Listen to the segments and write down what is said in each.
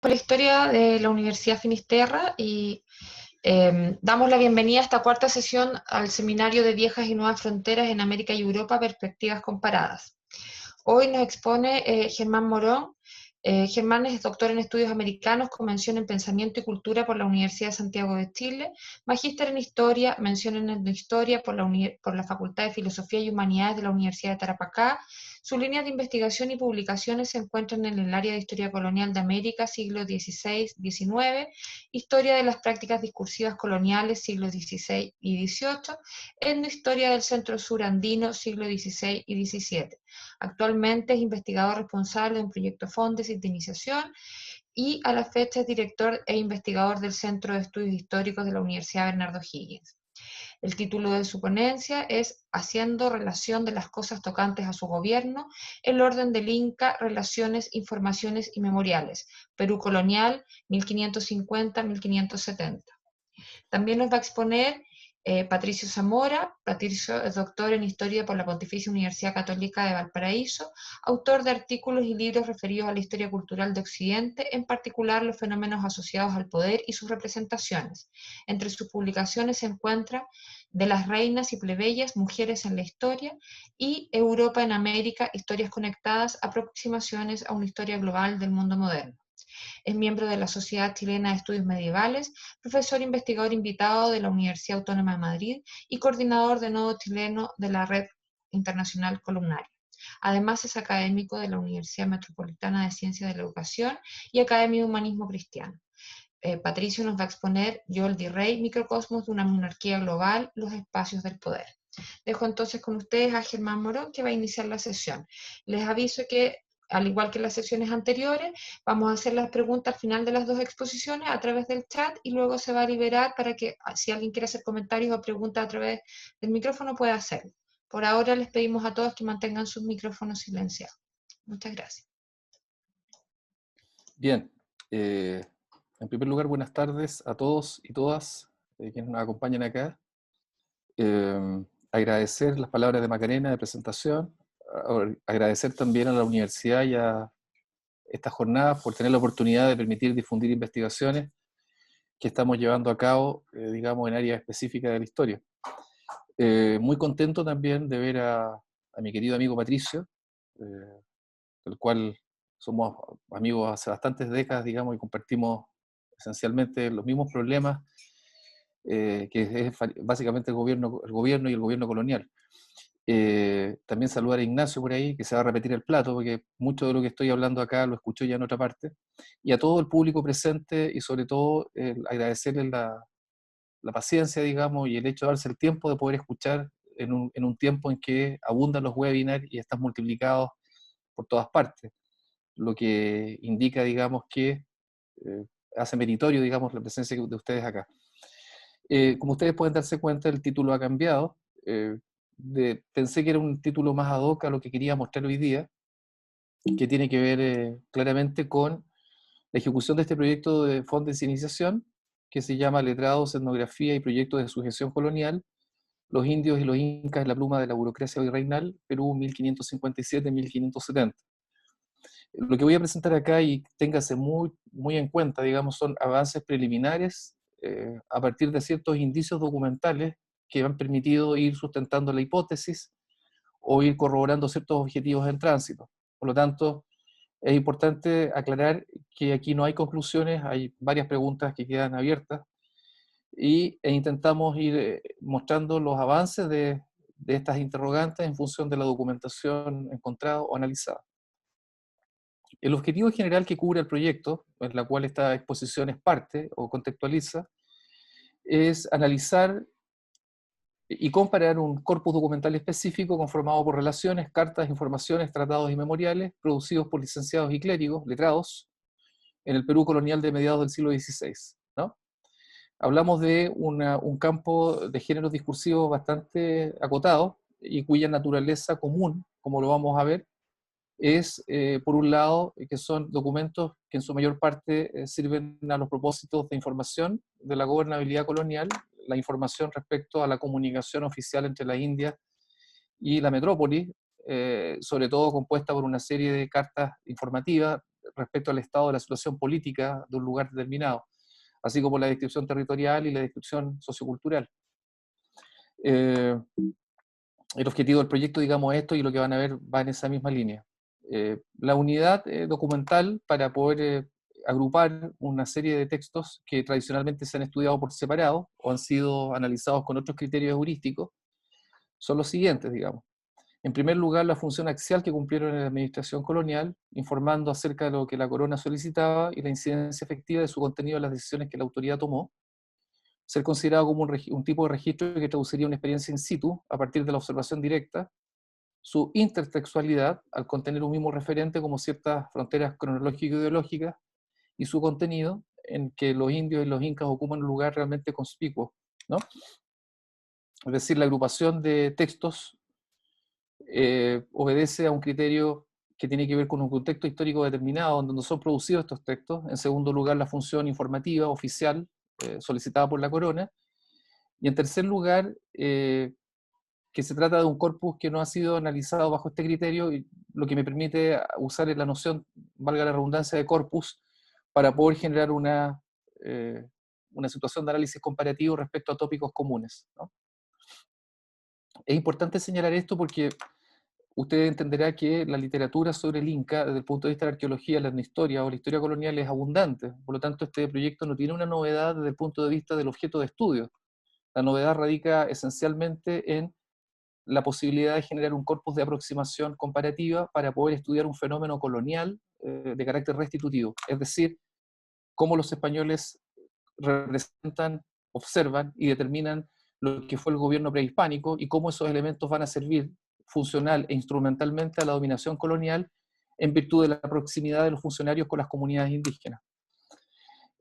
Por la historia de la Universidad Finisterra y damos la bienvenida a esta cuarta sesión al seminario de Viejas y Nuevas Fronteras en América y Europa, Perspectivas Comparadas. Hoy nos expone Germán Morón. Germán es doctor en estudios americanos con mención en pensamiento y cultura por la Universidad de Santiago de Chile, magíster en historia, mención en historia por la Facultad de Filosofía y Humanidades de la Universidad de Tarapacá. Sus líneas de investigación y publicaciones se encuentran en el área de historia colonial de América, siglo XVI-XIX, historia de las prácticas discursivas coloniales, siglos XVI y XVIII, etnohistoria del centro sur andino, siglo XVI y XVII. Actualmente es investigador responsable de un proyecto Fondes de iniciación y a la fecha es director e investigador del Centro de Estudios Históricos de la Universidad Bernardo Higgins. El título de su ponencia es Haciendo relación de las cosas tocantes a su gobierno, el orden del Inca, relaciones, informaciones y memoriales, Perú colonial, 1550-1570. También nos va a exponer Patricio Zamora. Patricio es doctor en Historia por la Pontificia Universidad Católica de Valparaíso, autor de artículos y libros referidos a la historia cultural de Occidente, en particular los fenómenos asociados al poder y sus representaciones. Entre sus publicaciones se encuentra De las reinas y plebeyas, mujeres en la historia, y Europa en América, historias conectadas, aproximaciones a una historia global del mundo moderno. Es miembro de la Sociedad Chilena de Estudios Medievales, profesor investigador invitado de la Universidad Autónoma de Madrid y coordinador de Nodo Chileno de la Red Internacional Columnaria. Además es académico de la Universidad Metropolitana de Ciencias de la Educación y Academia de Humanismo Cristiano. Patricio nos va a exponer Yol Di Rey, microcosmos de una monarquía global, los espacios del poder. Dejo entonces con ustedes a Germán Morón, que va a iniciar la sesión. Les aviso que, al igual que en las sesiones anteriores, vamos a hacer las preguntas al final de las dos exposiciones a través del chat y luego se va a liberar para que si alguien quiere hacer comentarios o preguntas a través del micrófono pueda hacerlo. Por ahora les pedimos a todos que mantengan sus micrófonos silenciados. Muchas gracias. Bien, en primer lugar, buenas tardes a todos y todas quienes nos acompañan acá. Agradecer las palabras de Macarena de presentación, agradecer también a la universidad y a esta jornada por tener la oportunidad de permitir difundir investigaciones que estamos llevando a cabo, digamos, en áreas específicas de la historia. Muy contento también de ver a mi querido amigo Patricio, del cual somos amigos hace bastantes décadas, digamos, y compartimos esencialmente los mismos problemas, que es básicamente el gobierno y el gobierno colonial. También saludar a Ignacio por ahí, que se va a repetir el plato, porque mucho de lo que estoy hablando acá lo escuchó ya en otra parte, y a todo el público presente, y sobre todo agradecerles la paciencia, digamos, y el hecho de darse el tiempo de poder escuchar en un tiempo en que abundan los webinars y están multiplicados por todas partes, lo que indica, digamos, que hace meritorio, digamos, la presencia de ustedes acá. Como ustedes pueden darse cuenta, el título ha cambiado. Pensé que era un título más ad hoc a lo que quería mostrar hoy día, que tiene que ver claramente con la ejecución de este proyecto de Fondes de Iniciación, que se llama Letrados, Etnografía y Proyectos de Sujeción Colonial, los indios y los incas en la pluma de la burocracia virreinal, Perú 1557-1570. Lo que voy a presentar acá, y téngase muy, muy en cuenta, digamos, son avances preliminares a partir de ciertos indicios documentales que han permitido ir sustentando la hipótesis o ir corroborando ciertos objetivos en tránsito. Por lo tanto, es importante aclarar que aquí no hay conclusiones, hay varias preguntas que quedan abiertas, e intentamos ir mostrando los avances de estas interrogantes en función de la documentación encontrada o analizada. El objetivo general que cubre el proyecto, en la cual esta exposición es parte o contextualiza, es analizar y comparar un corpus documental específico conformado por relaciones, cartas, informaciones, tratados y memoriales producidos por licenciados y clérigos, letrados, en el Perú colonial de mediados del siglo XVI, ¿no? Hablamos de un campo de géneros discursivos bastante acotado y cuya naturaleza común, como lo vamos a ver, es, por un lado, que son documentos que en su mayor parte sirven a los propósitos de información de la gobernabilidad colonial, la información respecto a la comunicación oficial entre la India y la metrópoli, sobre todo compuesta por una serie de cartas informativas respecto al estado de la situación política de un lugar determinado, así como la descripción territorial y la descripción sociocultural. El objetivo del proyecto, digamos, esto y lo que van a ver va en esa misma línea. La unidad documental para poder agrupar una serie de textos que tradicionalmente se han estudiado por separado o han sido analizados con otros criterios heurísticos son los siguientes, digamos. En primer lugar, la función axial que cumplieron en la administración colonial, informando acerca de lo que la corona solicitaba y la incidencia efectiva de su contenido en las decisiones que la autoridad tomó. Ser considerado como un tipo de registro que traduciría una experiencia in situ a partir de la observación directa. Su intertextualidad, al contener un mismo referente como ciertas fronteras cronológico-ideológicas, y su contenido, en que los indios y los incas ocupan un lugar realmente conspicuo, ¿no? Es decir, la agrupación de textos obedece a un criterio que tiene que ver con un contexto histórico determinado, donde son producidos estos textos. En segundo lugar, la función informativa oficial solicitada por la corona. Y en tercer lugar, que se trata de un corpus que no ha sido analizado bajo este criterio, y lo que me permite usar la noción, valga la redundancia, de corpus, para poder generar una situación de análisis comparativo respecto a tópicos comunes, ¿no? Es importante señalar esto porque usted entenderá que la literatura sobre el Inca, desde el punto de vista de la arqueología, la etnohistoria o la historia colonial, es abundante. Por lo tanto, este proyecto no tiene una novedad desde el punto de vista del objeto de estudio. La novedad radica esencialmente en la posibilidad de generar un corpus de aproximación comparativa para poder estudiar un fenómeno colonial de carácter restitutivo. Es decir, cómo los españoles representan, observan y determinan lo que fue el gobierno prehispánico y cómo esos elementos van a servir funcional e instrumentalmente a la dominación colonial en virtud de la proximidad de los funcionarios con las comunidades indígenas.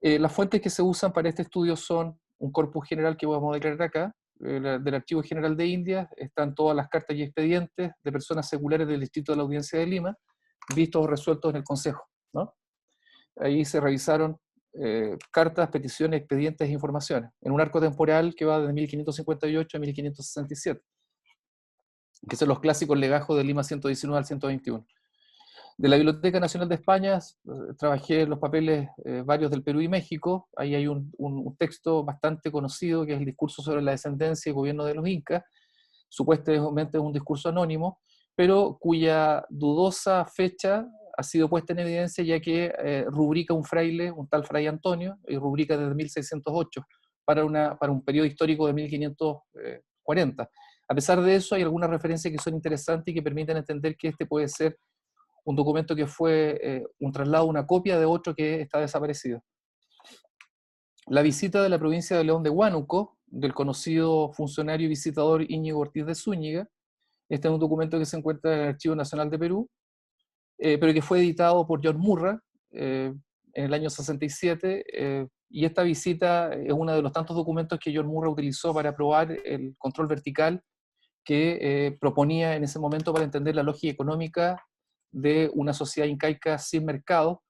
Las fuentes que se usan para este estudio son un corpus general que vamos a declarar acá, del Archivo General de Indias. Están todas las cartas y expedientes de personas seculares del Distrito de la Audiencia de Lima, vistos o resueltos en el Consejo, ¿no? Ahí se revisaron cartas, peticiones, expedientes e informaciones, en un arco temporal que va de 1558 a 1567, que son los clásicos legajos de Lima 119 al 121. De la Biblioteca Nacional de España trabajé los papeles varios del Perú y México. Ahí hay un texto bastante conocido que es el discurso sobre la descendencia y gobierno de los incas. Supuestamente es un discurso anónimo, pero cuya dudosa fecha ha sido puesta en evidencia ya que rubrica un fraile, un tal Fray Antonio, y rubrica desde 1608 para un periodo histórico de 1540. A pesar de eso, hay algunas referencias que son interesantes y que permiten entender que este puede ser un documento que fue un traslado, una copia de otro que está desaparecido. La visita de la provincia de León de Huánuco, del conocido funcionario y visitador Íñigo Ortiz de Zúñiga. Este es un documento que se encuentra en el Archivo Nacional de Perú, pero que fue editado por John Murra en el año 67, y esta visita es uno de los tantos documentos que John Murra utilizó para probar el control vertical que proponía en ese momento para entender la lógica económica de una sociedad incaica sin mercado,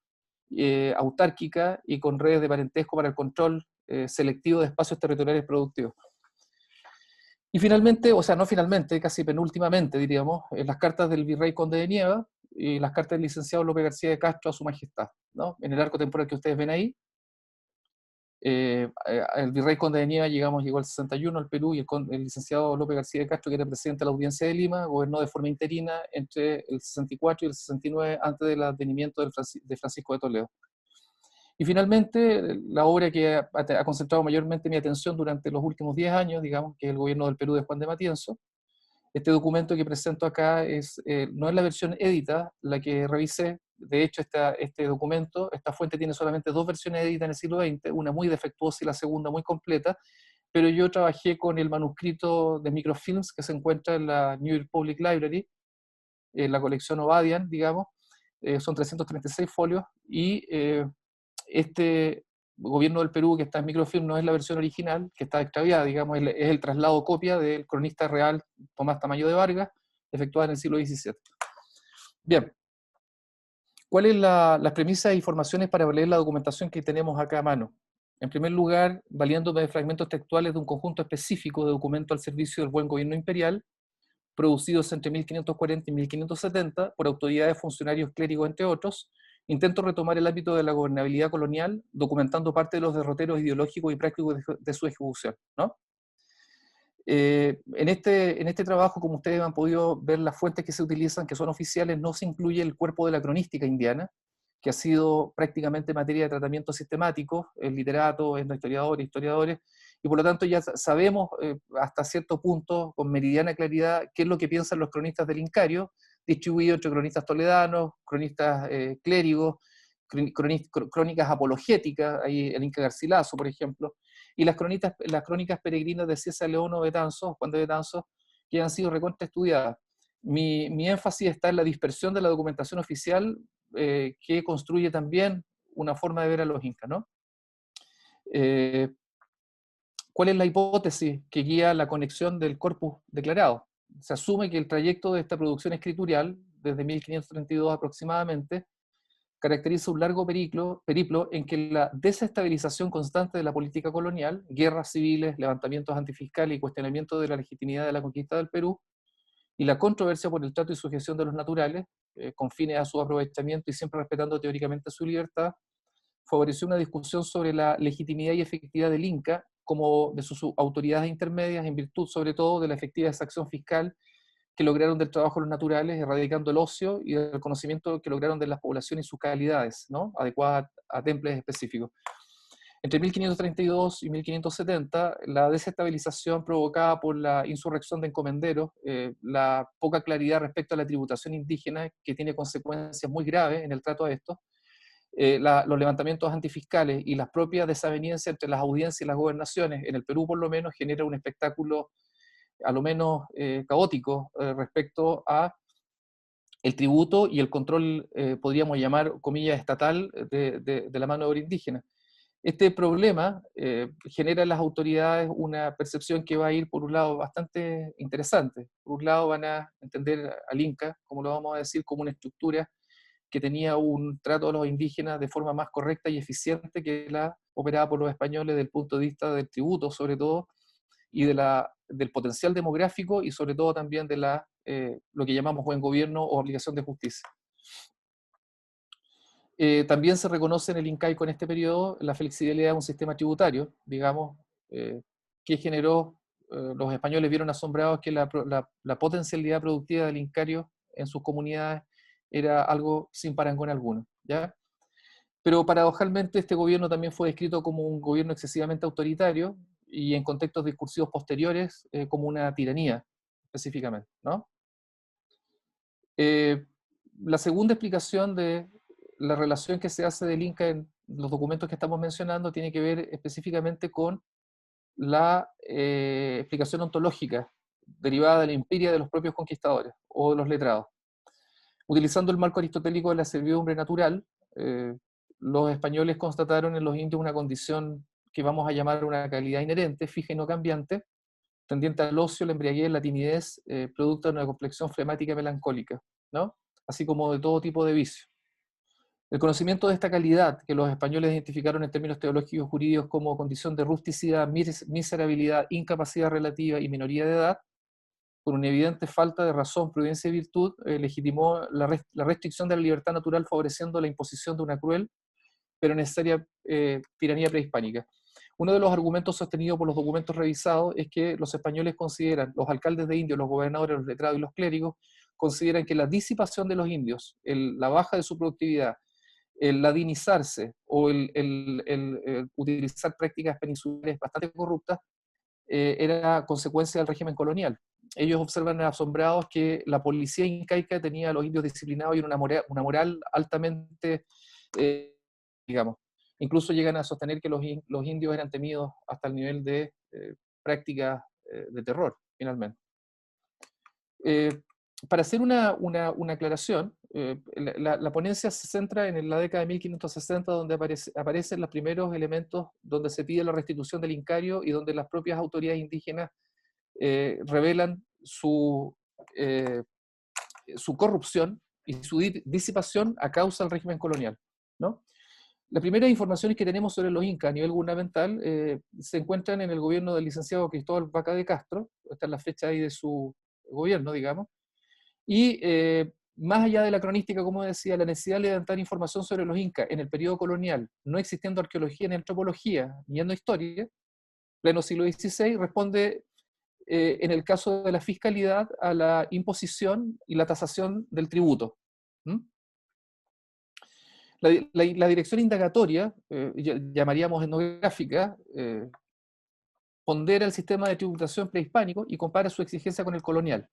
autárquica y con redes de parentesco para el control selectivo de espacios territoriales productivos. Y finalmente, o sea, no finalmente, casi penúltimamente, diríamos, las cartas del virrey Conde de Nieva y las cartas del licenciado López García de Castro a su majestad, ¿no? En el arco temporal que ustedes ven ahí, el virrey Conde de Nieva llegó al 61 al Perú, y el licenciado López García de Castro, que era presidente de la Audiencia de Lima, gobernó de forma interina entre el 64 y el 69 antes del advenimiento de Francisco de Toledo. Y finalmente, la obra que ha concentrado mayormente mi atención durante los últimos 10 años, digamos, que es el gobierno del Perú de Juan de Matienzo. Este documento que presento acá no es la versión edita, la que revisé. De hecho, este documento, esta fuente tiene solamente 2 versiones editadas en el siglo XX, una muy defectuosa y la segunda muy completa, pero yo trabajé con el manuscrito de microfilms que se encuentra en la New York Public Library, en la colección Obadian, digamos. Son 336 folios, y este gobierno del Perú que está en microfilm no es la versión original, que está extraviada, digamos, es el traslado copia del cronista real Tomás Tamayo de Vargas, efectuada en el siglo XVII. Bien, ¿cuáles son las premisas e informaciones para leer la documentación que tenemos acá a mano? En primer lugar, valiéndome de fragmentos textuales de un conjunto específico de documentos al servicio del buen gobierno imperial, producidos entre 1540 y 1570 por autoridades, funcionarios clérigos, entre otros, intento retomar el ámbito de la gobernabilidad colonial, documentando parte de los derroteros ideológicos y prácticos de su ejecución, ¿no? En este trabajo, como ustedes han podido ver, las fuentes que se utilizan, que son oficiales, no se incluye el cuerpo de la cronística indiana, que ha sido prácticamente materia de tratamiento sistemático, el literato, el historiador, historiadores, y por lo tanto ya sabemos hasta cierto punto, con meridiana claridad, qué es lo que piensan los cronistas del Incario, distribuido entre cronistas toledanos, cronistas clérigos, crónicas apologéticas, ahí el Inca Garcilaso, por ejemplo, y las crónicas peregrinas de César León o Betanzos, Juan de Betanzos, que han sido recontra estudiadas. Mi énfasis está en la dispersión de la documentación oficial que construye también una forma de ver a los incas, ¿no? ¿Cuál es la hipótesis que guía la conexión del corpus declarado? Se asume que el trayecto de esta producción escritural, desde 1532 aproximadamente, caracteriza un largo periplo en que la desestabilización constante de la política colonial, guerras civiles, levantamientos antifiscales y cuestionamiento de la legitimidad de la conquista del Perú, y la controversia por el trato y sujeción de los naturales, con fines a su aprovechamiento y siempre respetando teóricamente su libertad, favoreció una discusión sobre la legitimidad y efectividad del Inca como de sus autoridades intermedias, en virtud sobre todo de la efectiva exacción fiscal que lograron del trabajo de los naturales, erradicando el ocio y el conocimiento que lograron de las poblaciones y sus calidades, ¿no? Adecuadas a temples específicos. Entre 1532 y 1570, la desestabilización provocada por la insurrección de encomenderos, la poca claridad respecto a la tributación indígena, que tiene consecuencias muy graves en el trato a esto, los levantamientos antifiscales y las propias desavenencias entre las audiencias y las gobernaciones, en el Perú por lo menos, genera un espectáculo a lo menos caótico respecto a el tributo y el control, podríamos llamar, comillas, estatal de la mano de obra indígena. Este problema genera en las autoridades una percepción que va a ir por un lado bastante interesante. Por un lado van a entender al Inca, como lo vamos a decir, como una estructura que tenía un trato a los indígenas de forma más correcta y eficiente que la operada por los españoles desde el punto de vista del tributo, sobre todo, y del potencial demográfico y sobre todo también de lo que llamamos buen gobierno o obligación de justicia. También se reconoce en el incaico en este periodo la flexibilidad de un sistema tributario, digamos, que generó, los españoles vieron asombrados que la potencialidad productiva del incario en sus comunidades era algo sin parangón alguno, ¿ya? Pero paradojalmente este gobierno también fue descrito como un gobierno excesivamente autoritario y en contextos discursivos posteriores como una tiranía, específicamente, ¿no? Eh, la segunda explicación de la relación que se hace del Inca en los documentos que estamos mencionando tiene que ver específicamente con la explicación ontológica derivada de la empiria de los propios conquistadores o de los letrados. Utilizando el marco aristotélico de la servidumbre natural, los españoles constataron en los indios una condición que vamos a llamar una calidad inherente, fija y no cambiante, tendiente al ocio, la embriaguez, la timidez, producto de una complexión flemática y melancólica, ¿no? Así como de todo tipo de vicio. El conocimiento de esta calidad, que los españoles identificaron en términos teológicos y jurídicos como condición de rusticidad, miserabilidad, incapacidad relativa y minoría de edad, por una evidente falta de razón, prudencia y virtud, legitimó la restricción de la libertad natural, favoreciendo la imposición de una cruel pero necesaria tiranía prehispánica. Uno de los argumentos sostenidos por los documentos revisados es que los españoles consideran, los alcaldes de indios, los gobernadores, los letrados y los clérigos, consideran que la disipación de los indios, la baja de su productividad, el ladinizarse o el utilizar prácticas peninsulares bastante corruptas, era consecuencia del régimen colonial. Ellos observan asombrados que la policía incaica tenía a los indios disciplinados y una moral altamente, digamos, incluso llegan a sostener que los indios eran temidos hasta el nivel de prácticas de terror, finalmente. Para hacer una aclaración, la ponencia se centra en la década de 1560, donde aparecen los primeros elementos donde se pide la restitución del incario y donde las propias autoridades indígenas revelan su corrupción y su disipación a causa del régimen colonial, ¿no? Las primeras informaciones que tenemos sobre los incas a nivel gubernamental se encuentran en el gobierno del licenciado Cristóbal Vaca de Castro, esta es la fecha ahí de su gobierno, digamos, y más allá de la cronística, como decía, la necesidad de levantar información sobre los incas en el periodo colonial, no existiendo arqueología ni antropología, ni yendo historia, pleno siglo XVI, responde en el caso de la fiscalidad a la imposición y la tasación del tributo. ¿Mm? La dirección indagatoria, llamaríamos etnográfica, pondera el sistema de tributación prehispánico y compara su exigencia con el colonial.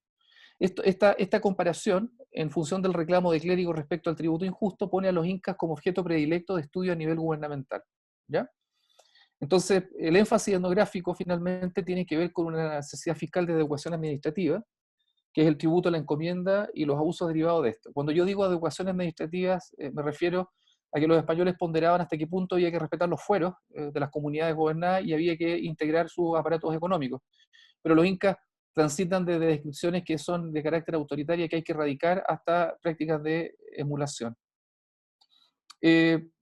Esta comparación, en función del reclamo de clérigos respecto al tributo injusto, pone a los incas como objeto predilecto de estudio a nivel gubernamental. ¿Ya? Entonces, el énfasis etnográfico finalmente tiene que ver con una necesidad fiscal de adecuación administrativa, que es el tributo a la encomienda y los abusos derivados de esto. Cuando yo digo adecuaciones administrativas, me refiero a que los españoles ponderaban hasta qué punto había que respetar los fueros de las comunidades gobernadas y había que integrar sus aparatos económicos. Pero los incas transitan desde descripciones que son de carácter autoritario que hay que erradicar hasta prácticas de emulación.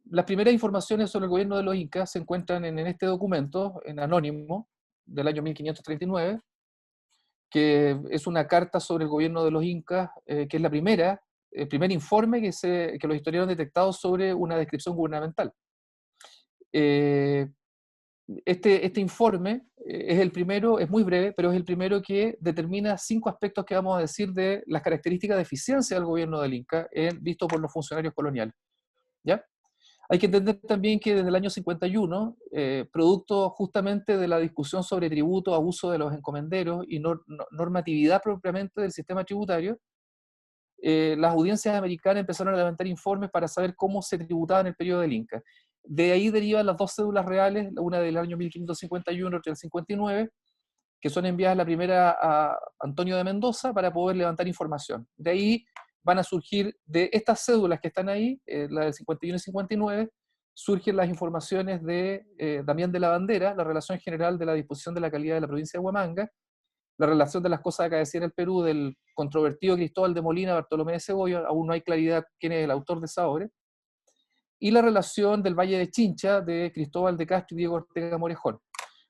Las primeras informaciones sobre el gobierno de los incas se encuentran en este documento, en anónimo, del año 1539, que es una carta sobre el gobierno de los incas, que es el primer informe que los historiadores han detectado sobre una descripción gubernamental. Este informe es el primero, es muy breve, pero es el primero que determina 5 aspectos que vamos a decir de las características de eficiencia del gobierno del Inca, visto por los funcionarios coloniales. ¿Ya? Hay que entender también que desde el año 51, producto justamente de la discusión sobre tributo, abuso de los encomenderos y normatividad propiamente del sistema tributario, las audiencias americanas empezaron a levantar informes para saber cómo se tributaba en el periodo del Inca. De ahí derivan las 2 cédulas reales, una del año 1551 y otra del 59, que son enviadas la primera a Antonio de Mendoza para poder levantar información. De ahí van a surgir, de estas cédulas que están ahí, la del 51 y 59, surgen las informaciones de Damián de la Bandera, la relación general de la disposición de la calidad de la provincia de Huamanga, la relación de las cosas acaecidas en el Perú del controvertido Cristóbal de Molina, Bartolomé de Segovia, aún no hay claridad quién es el autor de esa obra, y la relación del Valle de Chincha de Cristóbal de Castro y Diego Ortega Morejón.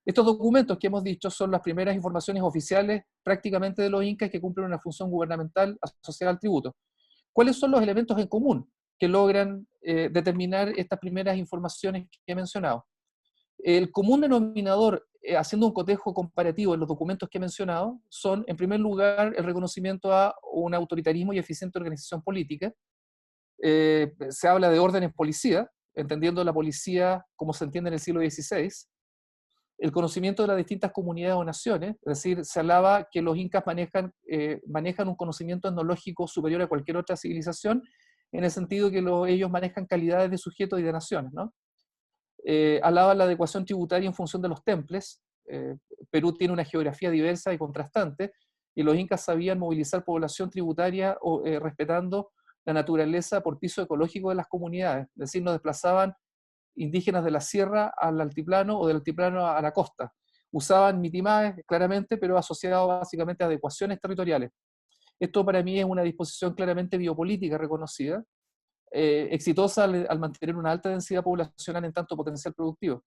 Estos documentos que hemos dicho son las primeras informaciones oficiales prácticamente de los incas que cumplen una función gubernamental asociada al tributo. ¿Cuáles son los elementos en común que logran determinar estas primeras informaciones que he mencionado? El común denominador, haciendo un cotejo comparativo en los documentos que he mencionado, son, en primer lugar, el reconocimiento a un autoritarismo y eficiente organización política. Se habla de órdenes policía, entendiendo la policía como se entiende en el siglo XVI, el conocimiento de las distintas comunidades o naciones, es decir, se hablaba que los incas manejan un conocimiento etnológico superior a cualquier otra civilización, en el sentido que ellos manejan calidades de sujetos y de naciones, ¿no? Hablaba la adecuación tributaria en función de los temples. Perú tiene una geografía diversa y contrastante, y los incas sabían movilizar población tributaria respetando la naturaleza por piso ecológico de las comunidades, es decir, no desplazaban indígenas de la sierra al altiplano o del altiplano a la costa. Usaban mitimaes, claramente, pero asociado básicamente a adecuaciones territoriales. Esto para mí es una disposición claramente biopolítica reconocida, exitosa al mantener una alta densidad poblacional en tanto potencial productivo.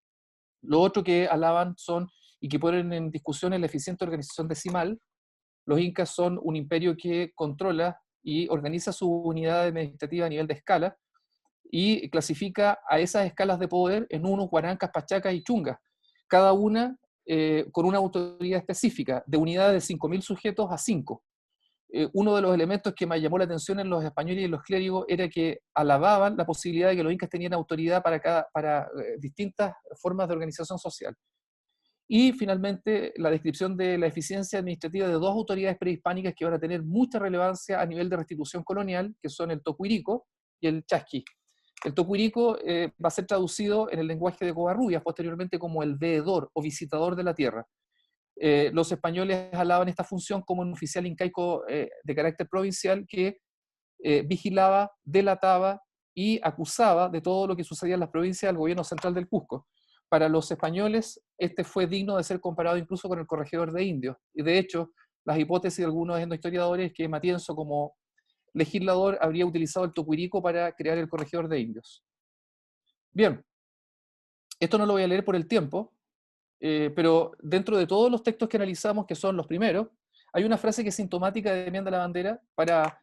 Lo otro que alaban son, y que ponen en discusión, es la eficiente organización decimal. Los incas son un imperio que controla y organiza su unidad administrativa a nivel de escala, y clasifica a esas escalas de poder en unos, guarancas, pachacas y chungas, cada una con una autoridad específica, de unidades de 5.000 sujetos a 5. Uno de los elementos que me llamó la atención en los españoles y los clérigos era que alababan la posibilidad de que los incas tenían autoridad para distintas formas de organización social. Y finalmente, la descripción de la eficiencia administrativa de 2 autoridades prehispánicas que van a tener mucha relevancia a nivel de restitución colonial, que son el tocuirico y el chasqui. El tocuirico va a ser traducido en el lenguaje de Covarrubias posteriormente como el veedor o visitador de la tierra. Los españoles alaban esta función como un oficial incaico de carácter provincial que vigilaba, delataba y acusaba de todo lo que sucedía en las provincias al gobierno central del Cusco. Para los españoles, este fue digno de ser comparado incluso con el corregidor de indios. Y de hecho, las hipótesis de algunos historiadores es que Matienzo, como legislador, habría utilizado el tocuirico para crear el corregidor de indios. Bien, esto no lo voy a leer por el tiempo, pero dentro de todos los textos que analizamos, que son los primeros, hay una frase que es sintomática de Damián de la Bandera para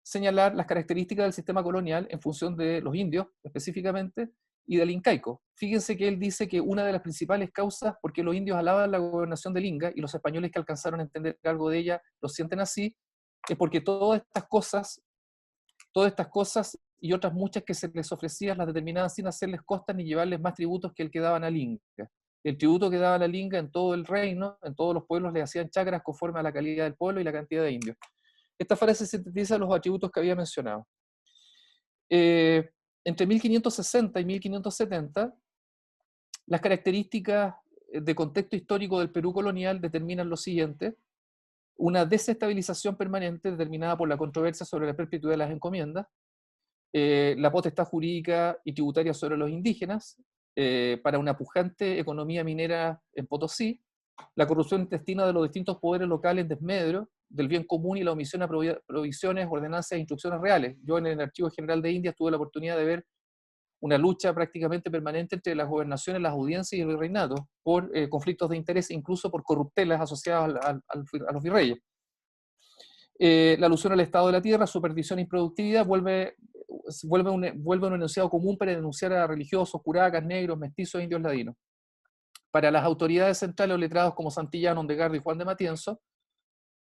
señalar las características del sistema colonial en función de los indios específicamente y del incaico. Fíjense que él dice que una de las principales causas por qué los indios alaban la gobernación del Inca y los españoles que alcanzaron a entender algo de ella lo sienten así, es porque todas estas cosas y otras muchas que se les ofrecían las determinaban sin hacerles costas ni llevarles más tributos que el que daban al Inca. El tributo que daba la Inca en todo el reino, en todos los pueblos, le hacían chacras conforme a la calidad del pueblo y la cantidad de indios. Esta frase sintetiza los atributos que había mencionado. Entre 1560 y 1570, las características de contexto histórico del Perú colonial determinan lo siguiente: una desestabilización permanente determinada por la controversia sobre la perpetuidad de las encomiendas, la potestad jurídica y tributaria sobre los indígenas, para una pujante economía minera en Potosí, la corrupción intestina de los distintos poderes locales en desmedro del bien común y la omisión a provisiones, ordenanzas e instrucciones reales. Yo en el Archivo General de Indias tuve la oportunidad de ver una lucha prácticamente permanente entre las gobernaciones, las audiencias y el virreinato por conflictos de interés, incluso por corruptelas asociadas a los virreyes. La alusión al estado de la tierra, su perdición e improductividad vuelve un enunciado común para denunciar a religiosos, curacas, negros, mestizos e indios ladinos. Para las autoridades centrales o letrados como Santillán, Ondegardo y Juan de Matienzo,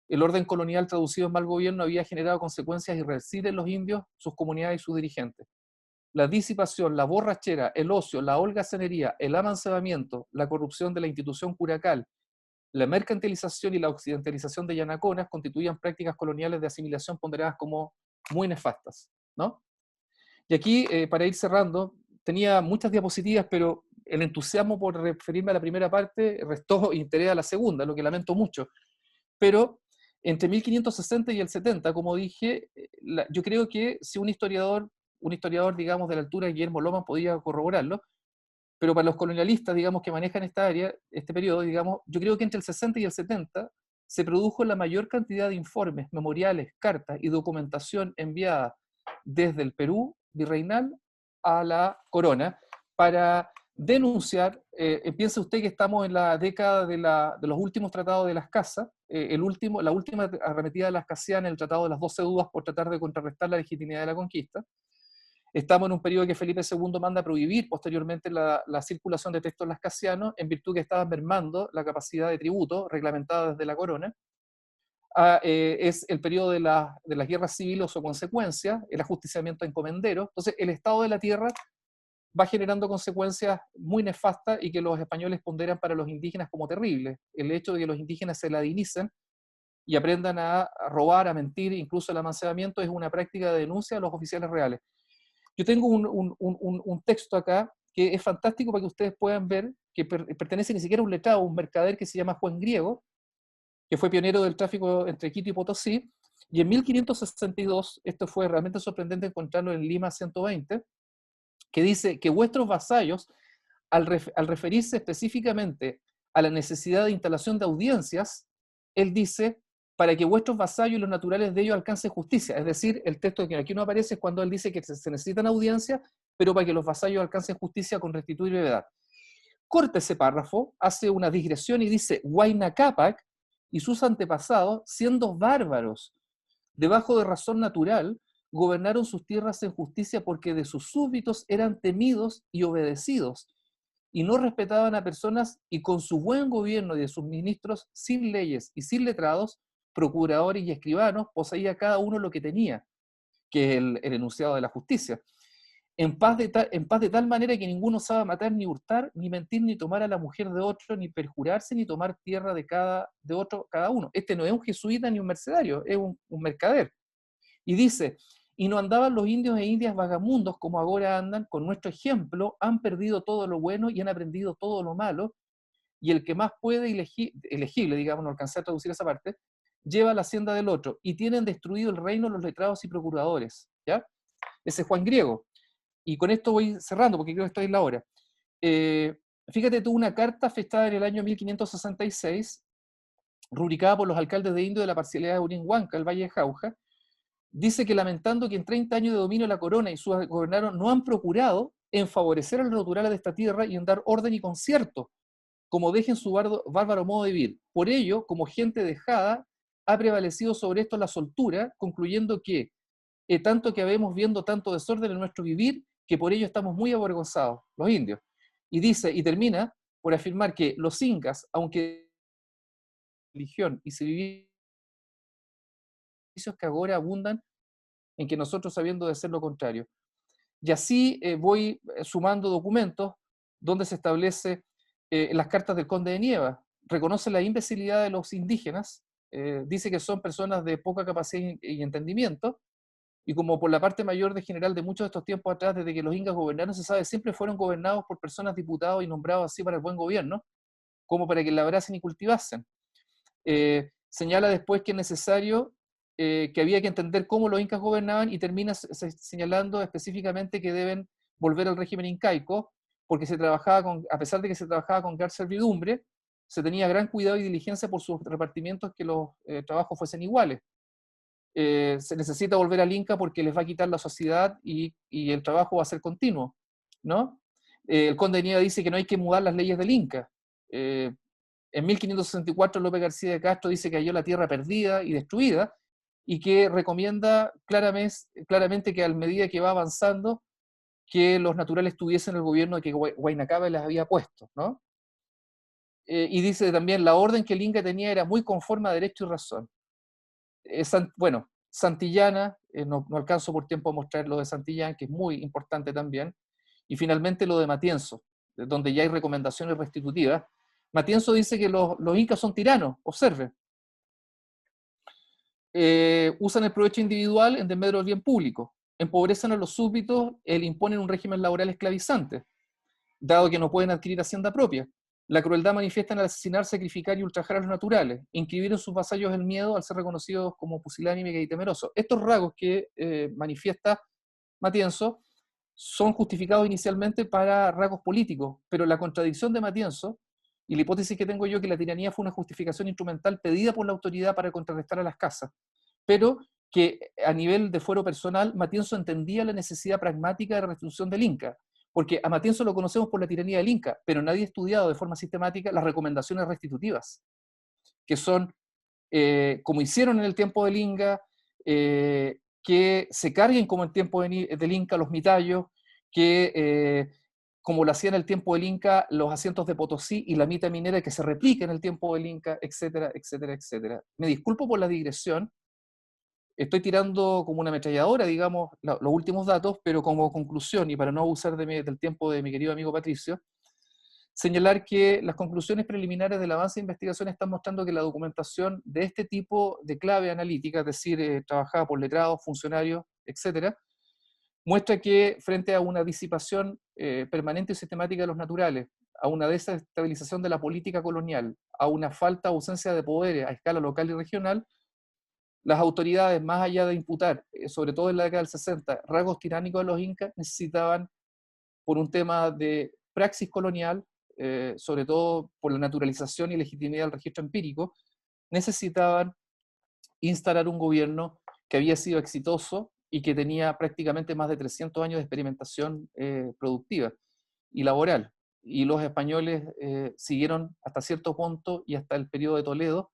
el orden colonial traducido en mal gobierno había generado consecuencias irreversibles en los indios, sus comunidades y sus dirigentes. La disipación, la borrachera, el ocio, la holgazanería, el amancebamiento, la corrupción de la institución curacal, la mercantilización y la occidentalización de Yanaconas constituían prácticas coloniales de asimilación ponderadas como muy nefastas, ¿no? Y aquí, para ir cerrando, tenía muchas diapositivas, pero el entusiasmo por referirme a la primera parte restó interés a la segunda, lo que lamento mucho. Pero entre 1560 y el 70, como dije, yo creo que si un historiador, digamos, de la altura de Guillermo Loman podía corroborarlo, pero para los colonialistas, digamos, que manejan esta área, este periodo, digamos, yo creo que entre el 60 y el 70 se produjo la mayor cantidad de informes, memoriales, cartas y documentación enviada desde el Perú virreinal a la corona para denunciar, piense usted que estamos en la década de los últimos tratados de las casas, la última arremetida de las casianas, el tratado de las 12 dudas por tratar de contrarrestar la legitimidad de la conquista. Estamos en un periodo que Felipe II manda a prohibir posteriormente la circulación de textos lascasianos, en virtud que estaban mermando la capacidad de tributo reglamentada desde la corona. Es el periodo de las guerras civiles o su consecuencia, el ajusticiamiento encomendero. Entonces, el estado de la tierra va generando consecuencias muy nefastas y que los españoles ponderan para los indígenas como terribles. El hecho de que los indígenas se ladinicen y aprendan a robar, a mentir, incluso el amancebamiento, es una práctica de denuncia a los oficiales reales. Yo tengo un texto acá que es fantástico para que ustedes puedan ver que pertenece ni siquiera a un letrado, a un mercader que se llama Juan Griego, que fue pionero del tráfico entre Quito y Potosí, y en 1562, esto fue realmente sorprendente encontrarlo en Lima 120, que dice que vuestros vasallos, al referirse específicamente a la necesidad de instalación de audiencias, él dice, para que vuestros vasallos y los naturales de ellos alcancen justicia. Es decir, el texto que aquí no aparece es cuando él dice que se necesitan audiencias, pero para que los vasallos alcancen justicia con restituir brevedad. Corta ese párrafo, hace una digresión y dice, Huayna Cápac y sus antepasados, siendo bárbaros, debajo de razón natural, gobernaron sus tierras en justicia porque de sus súbditos eran temidos y obedecidos, y no respetaban a personas, y con su buen gobierno y de sus ministros, sin leyes y sin letrados, procuradores y escribanos, poseía cada uno lo que tenía, que es el enunciado de la justicia, en paz de tal manera que ninguno sabe matar, ni hurtar, ni mentir, ni tomar a la mujer de otro, ni perjurarse, ni tomar tierra de otro cada uno. Este no es un jesuita ni un mercenario, es un mercader. Y dice, y no andaban los indios e indias vagamundos como ahora andan, con nuestro ejemplo han perdido todo lo bueno y han aprendido todo lo malo, y el que más puede elegible, digamos, no alcancé a traducir esa parte, lleva la hacienda del otro, y tienen destruido el reino los letrados y procuradores, ¿ya? Ese es Juan Griego. Y con esto voy cerrando, porque creo que estoy en la hora. Fíjate tú, una carta fechada en el año 1566, rubricada por los alcaldes de Indio de la parcialidad de Urinhuanca, el Valle de Jauja, dice que lamentando que en 30 años de dominio de la corona y sus gobernadores no han procurado en favorecer a los naturales de esta tierra y en dar orden y concierto, como dejen su bárbaro modo de vivir. Por ello, como gente dejada, ha prevalecido sobre esto la soltura, concluyendo que tanto que habemos viendo tanto desorden en nuestro vivir, que por ello estamos muy avergonzados, los indios. Y dice, y termina por afirmar que los incas, aunque religión y se vivían que ahora abundan en que nosotros sabiendo de ser lo contrario. Y así voy sumando documentos donde se establece las cartas del Conde de Nieva, reconoce la imbecilidad de los indígenas, dice que son personas de poca capacidad y entendimiento, y como por la parte mayor de general de muchos de estos tiempos atrás, desde que los incas gobernaron, se sabe, siempre fueron gobernados por personas diputados y nombrados así para el buen gobierno, como para que labrasen y cultivasen. Señala después que es necesario, que había que entender cómo los incas gobernaban y termina señalando específicamente que deben volver al régimen incaico, porque se trabajaba a pesar de que se trabajaba con gran servidumbre, se tenía gran cuidado y diligencia por sus repartimientos que los trabajos fuesen iguales. Se necesita volver al Inca porque les va a quitar la sociedad y el trabajo va a ser continuo, ¿no? El Conde de Nieva dice que no hay que mudar las leyes del Inca. En 1564 López García de Castro dice que halló la tierra perdida y destruida y que recomienda claramente que a medida que va avanzando, que los naturales tuviesen el gobierno que Huayna Cápac les había puesto, ¿no? Y dice también, la orden que el Inca tenía era muy conforme a derecho y razón. Bueno, Santillana, no alcanzo por tiempo a mostrar lo de Santillán, que es muy importante también, y finalmente lo de Matienzo, donde ya hay recomendaciones restitutivas. Matienzo dice que los incas son tiranos, observe. Usan el provecho individual en desmedro del bien público, empobrecen a los súbditos, imponen un régimen laboral esclavizante, dado que no pueden adquirir hacienda propia. La crueldad manifiesta en el asesinar, sacrificar y ultrajar a los naturales, inscribir en sus vasallos el miedo al ser reconocidos como pusilánime y temerosos. Estos rasgos que manifiesta Matienzo son justificados inicialmente para rasgos políticos, pero la contradicción de Matienzo y la hipótesis que tengo yo que la tiranía fue una justificación instrumental pedida por la autoridad para contrarrestar a las casas, pero que a nivel de fuero personal Matienzo entendía la necesidad pragmática de la restitución del Inca, porque a Matienzo lo conocemos por la tiranía del Inca, pero nadie ha estudiado de forma sistemática las recomendaciones restitutivas, que son, como hicieron en el tiempo del Inca, que se carguen como en el tiempo del Inca los mitallos, que como lo hacía en el tiempo del Inca los asientos de Potosí y la mita minera, que se replique en el tiempo del Inca, etcétera, etcétera, etcétera. Me disculpo por la digresión, estoy tirando como una ametralladora, digamos, los últimos datos, pero como conclusión, y para no abusar del tiempo de mi querido amigo Patricio, señalar que las conclusiones preliminares del avance de investigación están mostrando que la documentación de este tipo de clave analítica, es decir, trabajada por letrados, funcionarios, etcétera, muestra que frente a una disipación permanente y sistemática de los naturales, a una desestabilización de la política colonial, a una falta o ausencia de poderes a escala local y regional, las autoridades, más allá de imputar, sobre todo en la década del 60, rasgos tiránicos de los incas, necesitaban, por un tema de praxis colonial, sobre todo por la naturalización y legitimidad del registro empírico, necesitaban instalar un gobierno que había sido exitoso y que tenía prácticamente más de 300 años de experimentación productiva y laboral. Y los españoles siguieron hasta cierto punto y hasta el periodo de Toledo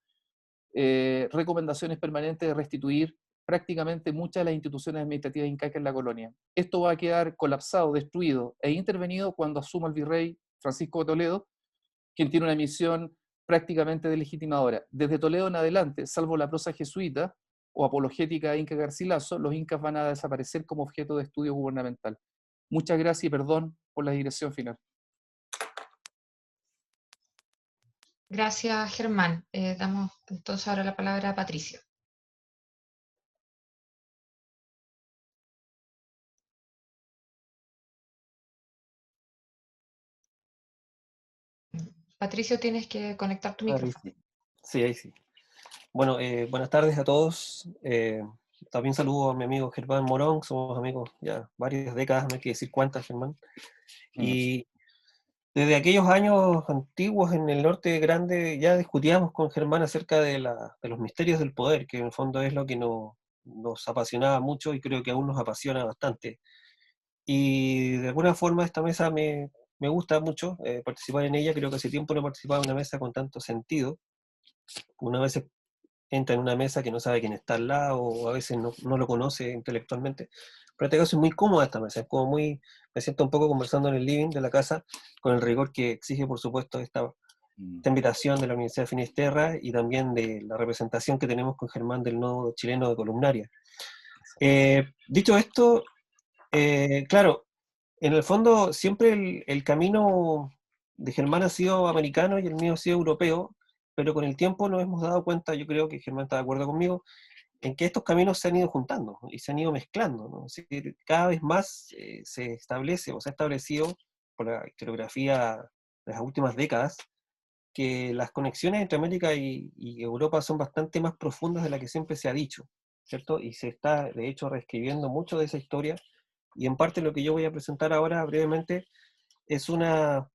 recomendaciones permanentes de restituir prácticamente muchas de las instituciones administrativas incaicas en la colonia. Esto va a quedar colapsado, destruido e intervenido cuando asuma el virrey Francisco de Toledo, quien tiene una misión prácticamente deslegitimadora. Desde Toledo en adelante, salvo la prosa jesuita o apologética de Inca Garcilaso, los incas van a desaparecer como objeto de estudio gubernamental. Muchas gracias y perdón por la digresión final. Gracias, Germán. Damos entonces ahora la palabra a Patricio. Patricio, tienes que conectar tu micrófono. Sí. Sí, ahí sí. Bueno, buenas tardes a todos. También saludo a mi amigo Germán Morón, somos amigos ya varias décadas, no hay que decir cuántas, Germán. Y desde aquellos años antiguos en el norte grande ya discutíamos con Germán acerca de los misterios del poder, que en el fondo es lo que nos apasionaba mucho y creo que aún nos apasiona bastante. Y de alguna forma esta mesa me gusta mucho participar en ella, creo que hace tiempo no participaba en una mesa con tanto sentido. Una vez entra en una mesa que no sabe quién está al lado, o a veces no lo conoce intelectualmente. Pero en este caso es muy cómoda esta mesa, es como muy, me siento un poco conversando en el living de la casa, con el rigor que exige, por supuesto, esta invitación de la Universidad de Finisterra y también de la representación que tenemos con Germán del Nodo Chileno de Columnaria. Dicho esto, claro, en el fondo siempre el camino de Germán ha sido americano y el mío ha sido europeo, pero con el tiempo nos hemos dado cuenta, yo creo que Germán está de acuerdo conmigo, en que estos caminos se han ido juntando y se han ido mezclando, ¿no? Es decir, cada vez más se establece o se ha establecido por la historiografía de las últimas décadas que las conexiones entre América y Europa son bastante más profundas de las que siempre se ha dicho, ¿cierto? Y se está, de hecho, reescribiendo mucho de esa historia, y en parte lo que yo voy a presentar ahora brevemente es una,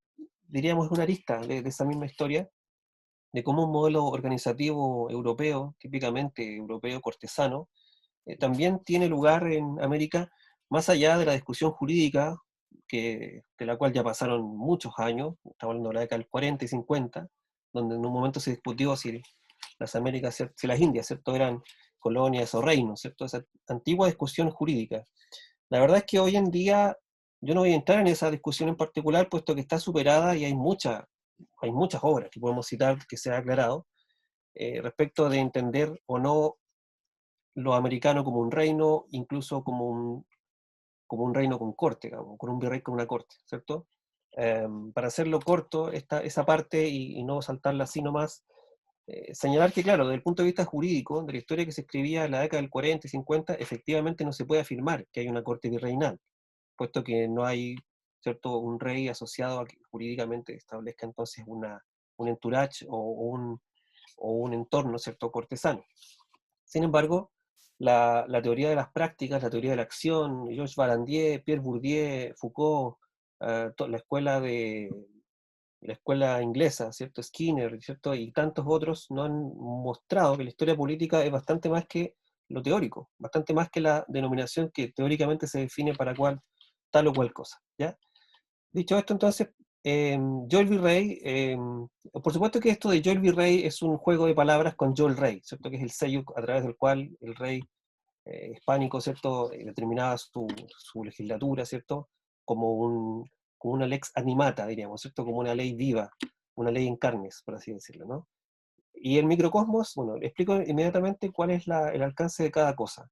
diríamos, una arista de esa misma historia, de cómo un modelo organizativo europeo, típicamente europeo cortesano, también tiene lugar en América, más allá de la discusión jurídica, de la cual ya pasaron muchos años, estamos hablando de la década del 40 y 50, donde en un momento se discutió si las Américas, si las Indias, ¿cierto?, eran colonias o reinos, ¿cierto? Esa antigua discusión jurídica. La verdad es que hoy en día yo no voy a entrar en esa discusión en particular, puesto que está superada y hay muchas obras que podemos citar que se ha aclarado respecto de entender o no lo americano como un reino, incluso como un reino con corte, digamos, con un virrey con una corte, ¿cierto? Para hacerlo corto, esa parte y no saltarla así nomás, señalar que, claro, desde el punto de vista jurídico, de la historia que se escribía en la década del 40 y 50, efectivamente no se puede afirmar que hay una corte virreinal, puesto que no hay, ¿cierto?, un rey asociado a que jurídicamente establezca entonces un entourage o un entorno, ¿cierto?, cortesano. Sin embargo, la teoría de las prácticas, la teoría de la acción, Georges Barandier, Pierre Bourdieu, Foucault, la escuela inglesa, ¿cierto? Skinner, ¿cierto? Y tantos otros nos han mostrado que la historia política es bastante más que lo teórico, bastante más que la denominación que teóricamente se define para tal o cual cosa, ¿ya? Dicho esto, entonces, Joel Virrey, por supuesto que esto de Joel Virrey es un juego de palabras con Joel Rey, ¿cierto? Que es el sello a través del cual el rey hispánico, ¿cierto?, determinaba su legislatura, ¿cierto?, como una lex animata, diríamos, ¿cierto?, como una ley viva, una ley en carnes, por así decirlo, ¿no? Y el microcosmos, bueno, le explico inmediatamente cuál es el alcance de cada cosa.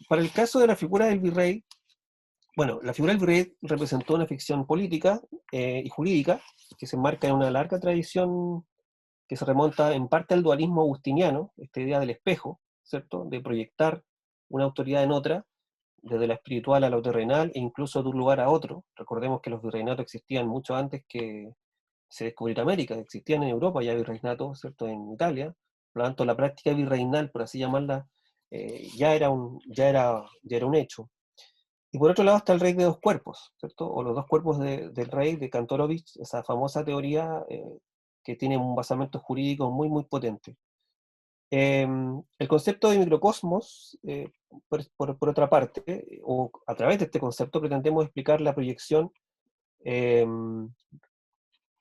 Para el caso de la figura del virrey, bueno, la figura del virrey representó una ficción política y jurídica que se enmarca en una larga tradición que se remonta en parte al dualismo agustiniano, esta idea del espejo, ¿cierto?, de proyectar una autoridad en otra, desde la espiritual a lo terrenal e incluso de un lugar a otro. Recordemos que los virreinatos existían mucho antes que se descubriera América, existían en Europa ya virreinatos, ¿cierto?, en Italia. Por lo tanto, la práctica virreinal, por así llamarla, ya era un hecho. Y por otro lado está el rey de dos cuerpos, ¿cierto? O los dos cuerpos del rey de Kantorovich, esa famosa teoría que tiene un basamento jurídico muy, muy potente. El concepto de microcosmos, por otra parte, o a través de este concepto pretendemos explicar la proyección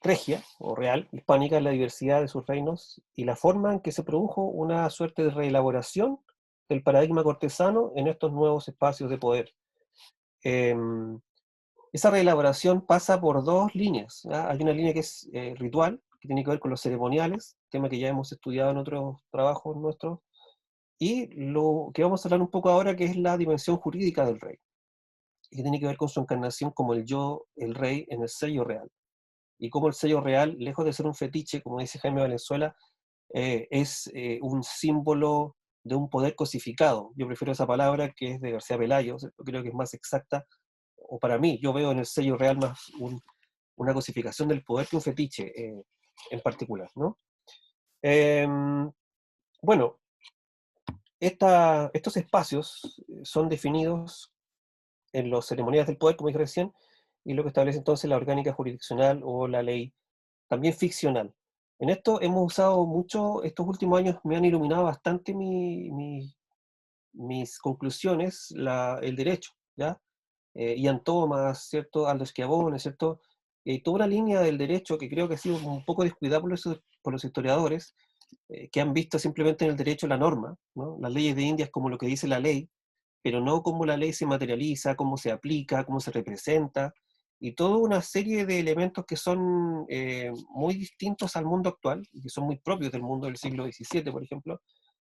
regia o real, hispánica, en la diversidad de sus reinos y la forma en que se produjo una suerte de reelaboración del paradigma cortesano en estos nuevos espacios de poder. Esa reelaboración pasa por dos líneas, ¿ya? Hay una línea que es ritual, que tiene que ver con los ceremoniales, tema que ya hemos estudiado en otros trabajos nuestros, y lo que vamos a hablar un poco ahora, que es la dimensión jurídica del rey, y que tiene que ver con su encarnación como el yo, el rey, en el sello real. Y como el sello real, lejos de ser un fetiche, como dice Jaime Valenzuela, es un símbolo de un poder cosificado. Yo prefiero esa palabra, que es de García Pelayo, ¿cierto? Creo que es más exacta, o para mí, yo veo en el sello real más una cosificación del poder que un fetiche en particular, ¿no? Bueno, estos espacios son definidos en los ceremoniales del poder, como dije recién, y lo que establece entonces la orgánica jurisdiccional o la ley también ficcional. En esto hemos usado mucho, estos últimos años me han iluminado bastante mis conclusiones, el derecho, ¿ya? Ian Thomas, ¿cierto? Aldo Schiavone, ¿cierto? Toda una línea del derecho que creo que ha sido un poco descuidada por los historiadores, que han visto simplemente en el derecho la norma, ¿no? Las leyes de India es como lo que dice la ley, pero no cómo la ley se materializa, cómo se aplica, cómo se representa, y toda una serie de elementos que son muy distintos al mundo actual, y que son muy propios del mundo del siglo XVII, por ejemplo,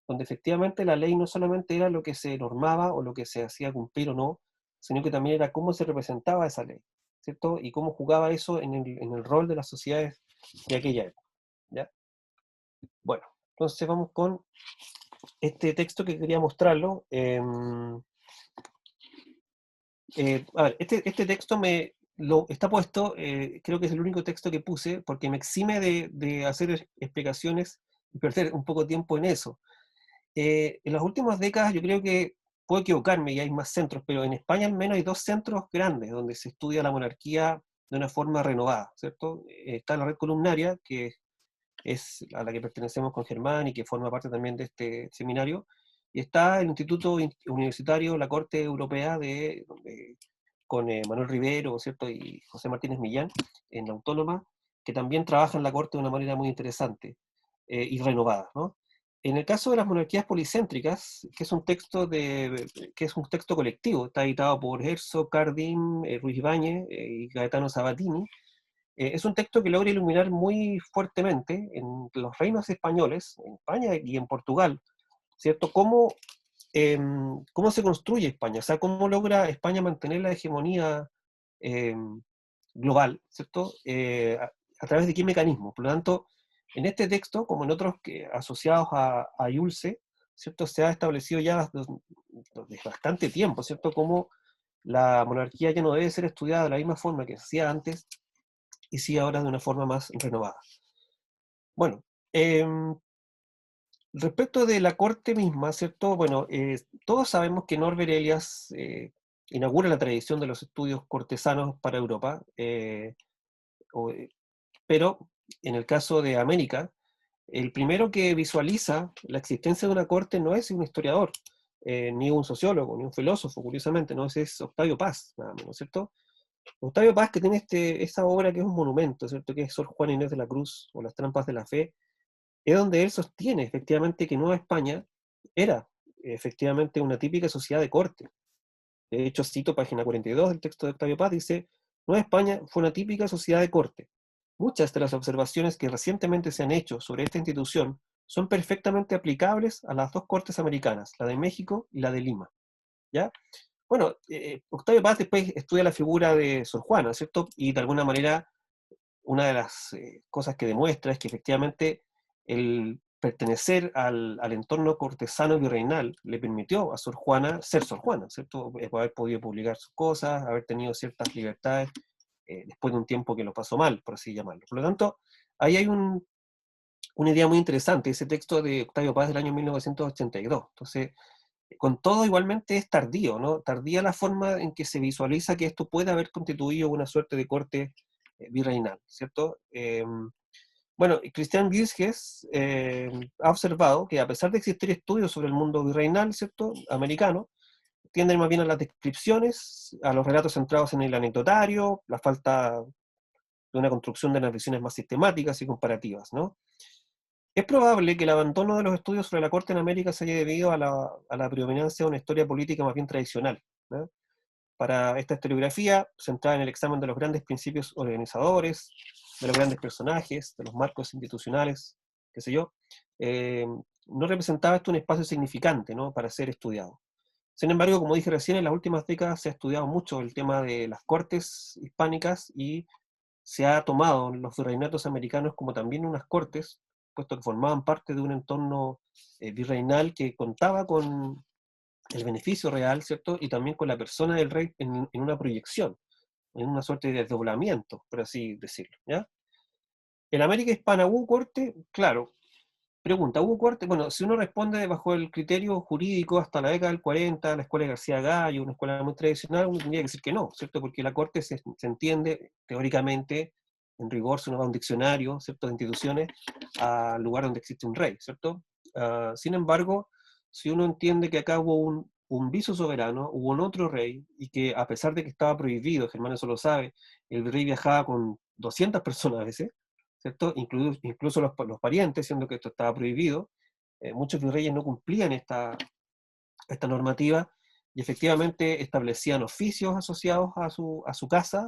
donde efectivamente la ley no solamente era lo que se normaba o lo que se hacía cumplir o no, sino que también era cómo se representaba esa ley, ¿cierto? Y cómo jugaba eso en el rol de las sociedades de aquella época, ¿ya? Bueno, entonces vamos con este texto que quería mostrarlo. A ver, este texto está puesto, creo que es el único texto que puse, porque me exime de hacer explicaciones y perder un poco de tiempo en eso. En las últimas décadas yo creo que, puedo equivocarme y hay más centros, pero en España al menos hay dos centros grandes donde se estudia la monarquía de una forma renovada, ¿cierto? Está la red columnaria, que es a la que pertenecemos con Germán y que forma parte también de este seminario, y está el Instituto Universitario, la Corte Europea con Manuel Rivero, ¿cierto? Y José Martínez Millán, en la Autónoma, que también trabaja en la Corte de una manera muy interesante y renovada, ¿no? En el caso de las monarquías policéntricas, que es un texto colectivo, está editado por Herzog, Cardin, Ruiz Ibáñez y Gaetano Sabatini, es un texto que logra iluminar muy fuertemente en los reinos españoles, en España y en Portugal, ¿cierto? Cómo se construye España, o sea, cómo logra España mantener la hegemonía global, ¿cierto? A través de qué mecanismos. Por lo tanto, en este texto, como en otros asociados a Yulce, ¿cierto? Se ha establecido ya desde bastante tiempo, ¿cierto? Cómo la monarquía ya no debe ser estudiada de la misma forma que se hacía antes, y sí ahora de una forma más renovada. Bueno, respecto de la corte misma, ¿cierto? Bueno, todos sabemos que Norbert Elias inaugura la tradición de los estudios cortesanos para Europa, pero en el caso de América, el primero que visualiza la existencia de una corte no es un historiador, ni un sociólogo, ni un filósofo, curiosamente, no es Octavio Paz, nada menos, ¿cierto? Octavio Paz, que tiene esa obra que es un monumento, ¿cierto? Que es Sor Juana Inés de la Cruz, o Las trampas de la fe, es donde él sostiene efectivamente que Nueva España era efectivamente una típica sociedad de corte. De hecho, cito página 42 del texto de Octavio Paz, dice: Nueva España fue una típica sociedad de corte. Muchas de las observaciones que recientemente se han hecho sobre esta institución son perfectamente aplicables a las dos cortes americanas, la de México y la de Lima. ¿Ya? Bueno, Octavio Paz después estudia la figura de Sor Juana, ¿cierto? Y de alguna manera una de las cosas que demuestra es que efectivamente el pertenecer al entorno cortesano virreinal le permitió a Sor Juana ser Sor Juana, ¿cierto? Haber podido publicar sus cosas, haber tenido ciertas libertades después de un tiempo que lo pasó mal, por así llamarlo. Por lo tanto, ahí hay una idea muy interesante, ese texto de Octavio Paz del año 1982. Entonces, con todo igualmente es tardío, ¿no? Tardía la forma en que se visualiza que esto puede haber constituido una suerte de corte virreinal, ¿cierto? Bueno, Christian Vilches ha observado que a pesar de existir estudios sobre el mundo virreinal, ¿cierto?, americano, tienden más bien a las descripciones, a los relatos centrados en el anecdotario, la falta de una construcción de las visiones más sistemáticas y comparativas, ¿no? Es probable que el abandono de los estudios sobre la corte en América se haya debido a la predominancia de una historia política más bien tradicional, ¿no? Para esta historiografía, centrada en el examen de los grandes principios organizadores, de los grandes personajes, de los marcos institucionales, qué sé yo, eh, no representaba esto un espacio significante, ¿no?, para ser estudiado. Sin embargo, como dije recién, en las últimas décadas se ha estudiado mucho el tema de las cortes hispánicas y se ha tomado los virreinatos americanos como también unas cortes, puesto que formaban parte de un entorno virreinal que contaba con el beneficio real, ¿cierto? Y también con la persona del rey en una proyección, en una suerte de desdoblamiento, por así decirlo, ¿ya? En América Hispana hubo corte, claro. Pregunta, ¿hubo corte? Bueno, si uno responde bajo el criterio jurídico hasta la década del 40, la escuela de García Gallo, una escuela muy tradicional, uno tendría que decir que no, ¿cierto? Porque la corte se entiende teóricamente, en rigor, si uno va a un diccionario, ¿cierto?, de instituciones, al lugar donde existe un rey, ¿cierto? Sin embargo, si uno entiende que acá hubo un viso soberano, hubo un otro rey, y que a pesar de que estaba prohibido, Germán eso lo sabe, el rey viajaba con 200 personas a veces, ¿cierto? Incluso los parientes, siendo que esto estaba prohibido, muchos virreyes no cumplían esta normativa y efectivamente establecían oficios asociados a su casa,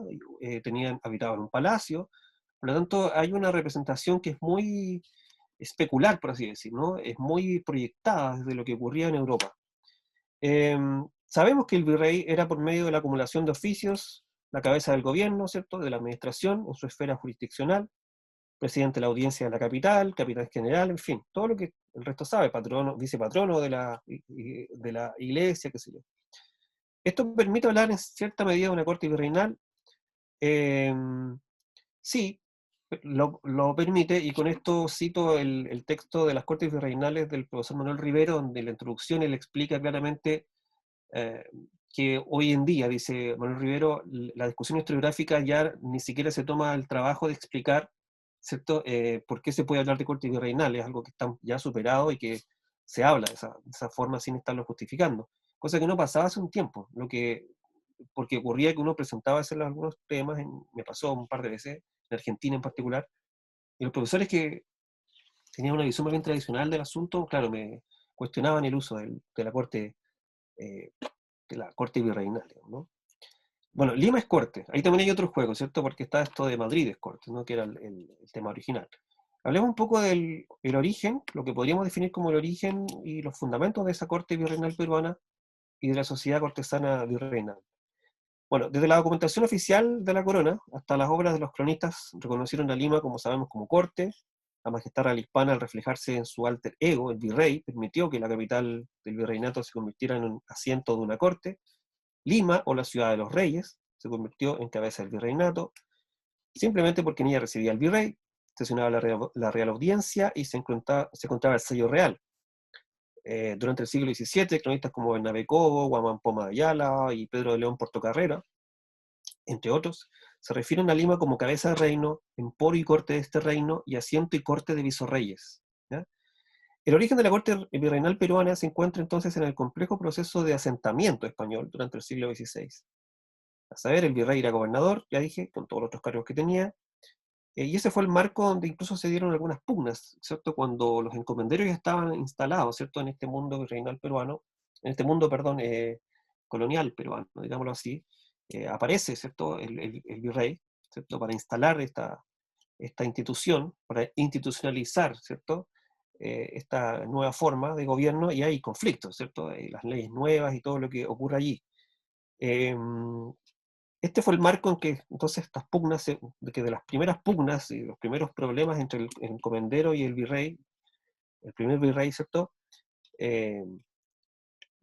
habitaban un palacio, por lo tanto hay una representación que es muy especular, por así decir, ¿no? Es muy proyectada desde lo que ocurría en Europa. Sabemos que el virrey era por medio de la acumulación de oficios, la cabeza del gobierno, ¿cierto?, de la administración en su esfera jurisdiccional, presidente de la audiencia de la capital, capitán general, en fin, todo lo que el resto sabe, patrono, vicepatrono de la iglesia, qué sé yo. Esto permite hablar en cierta medida de una corte virreinal. Sí, lo permite, y con esto cito el texto de las Cortes Virreinales del profesor Manuel Rivero, donde en la introducción él explica claramente que hoy en día, dice Manuel Rivero, la discusión historiográfica ya ni siquiera se toma el trabajo de explicar, ¿cierto?, por qué se puede hablar de Cortes Virreinales, es algo que está ya superado y que se habla de esa forma sin estarlo justificando, cosa que no pasaba hace un tiempo, porque ocurría que uno presentaba hacer algunos temas, me pasó un par de veces, en Argentina en particular, y los profesores que tenían una visión más bien tradicional del asunto, claro, me cuestionaban el uso de la corte virreinal, ¿no? Bueno, Lima es corte, ahí también hay otro juego, ¿cierto? Porque está esto de Madrid es corte, ¿no?, que era el tema original. Hablemos un poco del origen, lo que podríamos definir como el origen y los fundamentos de esa corte virreinal peruana y de la sociedad cortesana virreinal. Bueno, desde la documentación oficial de la corona hasta las obras de los cronistas reconocieron a Lima, como sabemos, como corte. La majestad real hispana, al reflejarse en su alter ego, el virrey, permitió que la capital del virreinato se convirtiera en un asiento de una corte. Lima, o la ciudad de los reyes, se convirtió en cabeza del virreinato, simplemente porque en ella residía el virrey, sesionaba la real audiencia y se encontraba el sello real. Durante el siglo XVII, cronistas como Bernabé Cobo, Guamán Poma de Ayala y Pedro de León Portocarrera, entre otros, se refieren a Lima como cabeza de reino, emporio y corte de este reino, y asiento y corte de visorreyes, ¿ya? El origen de la corte virreinal peruana se encuentra entonces en el complejo proceso de asentamiento español durante el siglo XVI. A saber, el virrey era gobernador, ya dije, con todos los otros cargos que tenía, y ese fue el marco donde incluso se dieron algunas pugnas, ¿cierto?, cuando los encomenderos ya estaban instalados, ¿cierto?, en este mundo virreinal peruano, en este mundo, perdón, colonial peruano, digámoslo así, aparece, ¿cierto?, el virrey, ¿cierto?, para instalar esta institución, para institucionalizar, ¿cierto?, esta nueva forma de gobierno, y hay conflictos, ¿cierto?, las leyes nuevas y todo lo que ocurre allí. Este fue el marco en que entonces estas pugnas, de las primeras pugnas y los primeros problemas entre el encomendero y el virrey, el primer virrey, ¿cierto?, de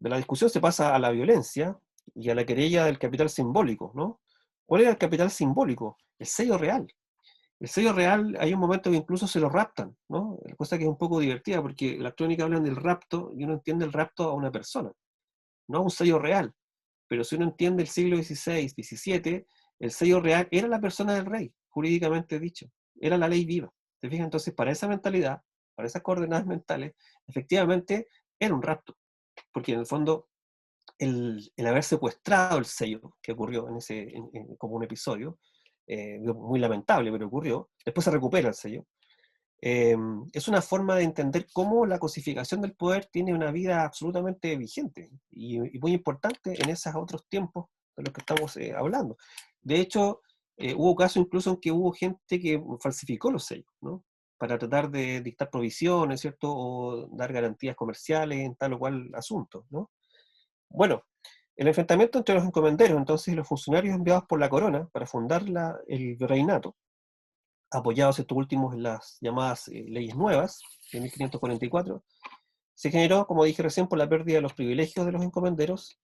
la discusión se pasa a la violencia y a la querella del capital simbólico, ¿no? ¿Cuál era el capital simbólico? El sello real. El sello real, hay un momento que incluso se lo raptan, ¿no? Cosa que es un poco divertida, porque las crónicas hablan del rapto, y uno entiende el rapto a una persona, no a un sello real. Pero si uno entiende el siglo XVI, XVII, el sello real era la persona del rey, jurídicamente dicho. Era la ley viva. ¿Te fijas? Entonces, para esa mentalidad, para esas coordenadas mentales, efectivamente era un rapto. Porque en el fondo, el haber secuestrado el sello, que ocurrió como un episodio, muy lamentable, pero ocurrió, después se recupera el sello, es una forma de entender cómo la cosificación del poder tiene una vida absolutamente vigente y muy importante en esos otros tiempos de los que estamos hablando. De hecho, hubo casos incluso en que hubo gente que falsificó los sellos, ¿no?, para tratar de dictar provisiones, ¿cierto?, o dar garantías comerciales en tal o cual asunto, ¿no? Bueno, el enfrentamiento entre los encomenderos, entonces, y los funcionarios enviados por la corona para fundar el virreinato, apoyados estos últimos en las llamadas leyes nuevas de 1544, se generó, como dije recién, por la pérdida de los privilegios de los encomenderos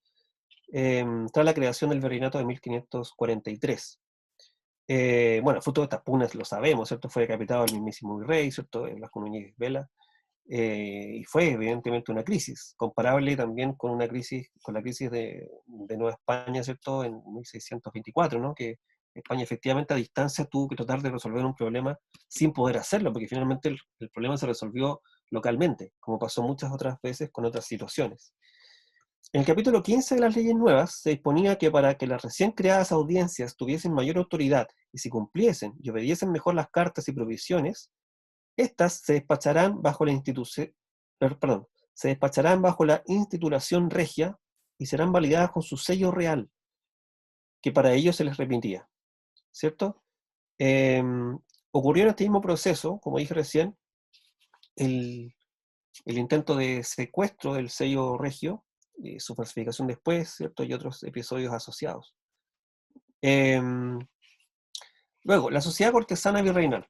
tras la creación del virreinato de 1543. Bueno, fruto de estas pugnas, lo sabemos, ¿cierto?, fue decapitado el mismísimo virrey, ¿cierto?, Blas Núñez Vela, y fue evidentemente una crisis, comparable también con la crisis de Nueva España, ¿cierto?, en 1624, ¿no?, que España efectivamente a distancia tuvo que tratar de resolver un problema sin poder hacerlo, porque finalmente el problema se resolvió localmente, como pasó muchas otras veces con otras situaciones. En el capítulo 15 de las leyes nuevas se disponía que para que las recién creadas audiencias tuviesen mayor autoridad y si cumpliesen y obediesen mejor las cartas y provisiones, estas se despacharán bajo la se despacharán bajo la institulación regia y serán validadas con su sello real, que para ello se les remitía, ¿cierto? Eh, Ocurrió en este mismo proceso, como dije recién, el intento de secuestro del sello regio, su falsificación después, ¿cierto? Y otros episodios asociados. Luego, la sociedad cortesana virreinal.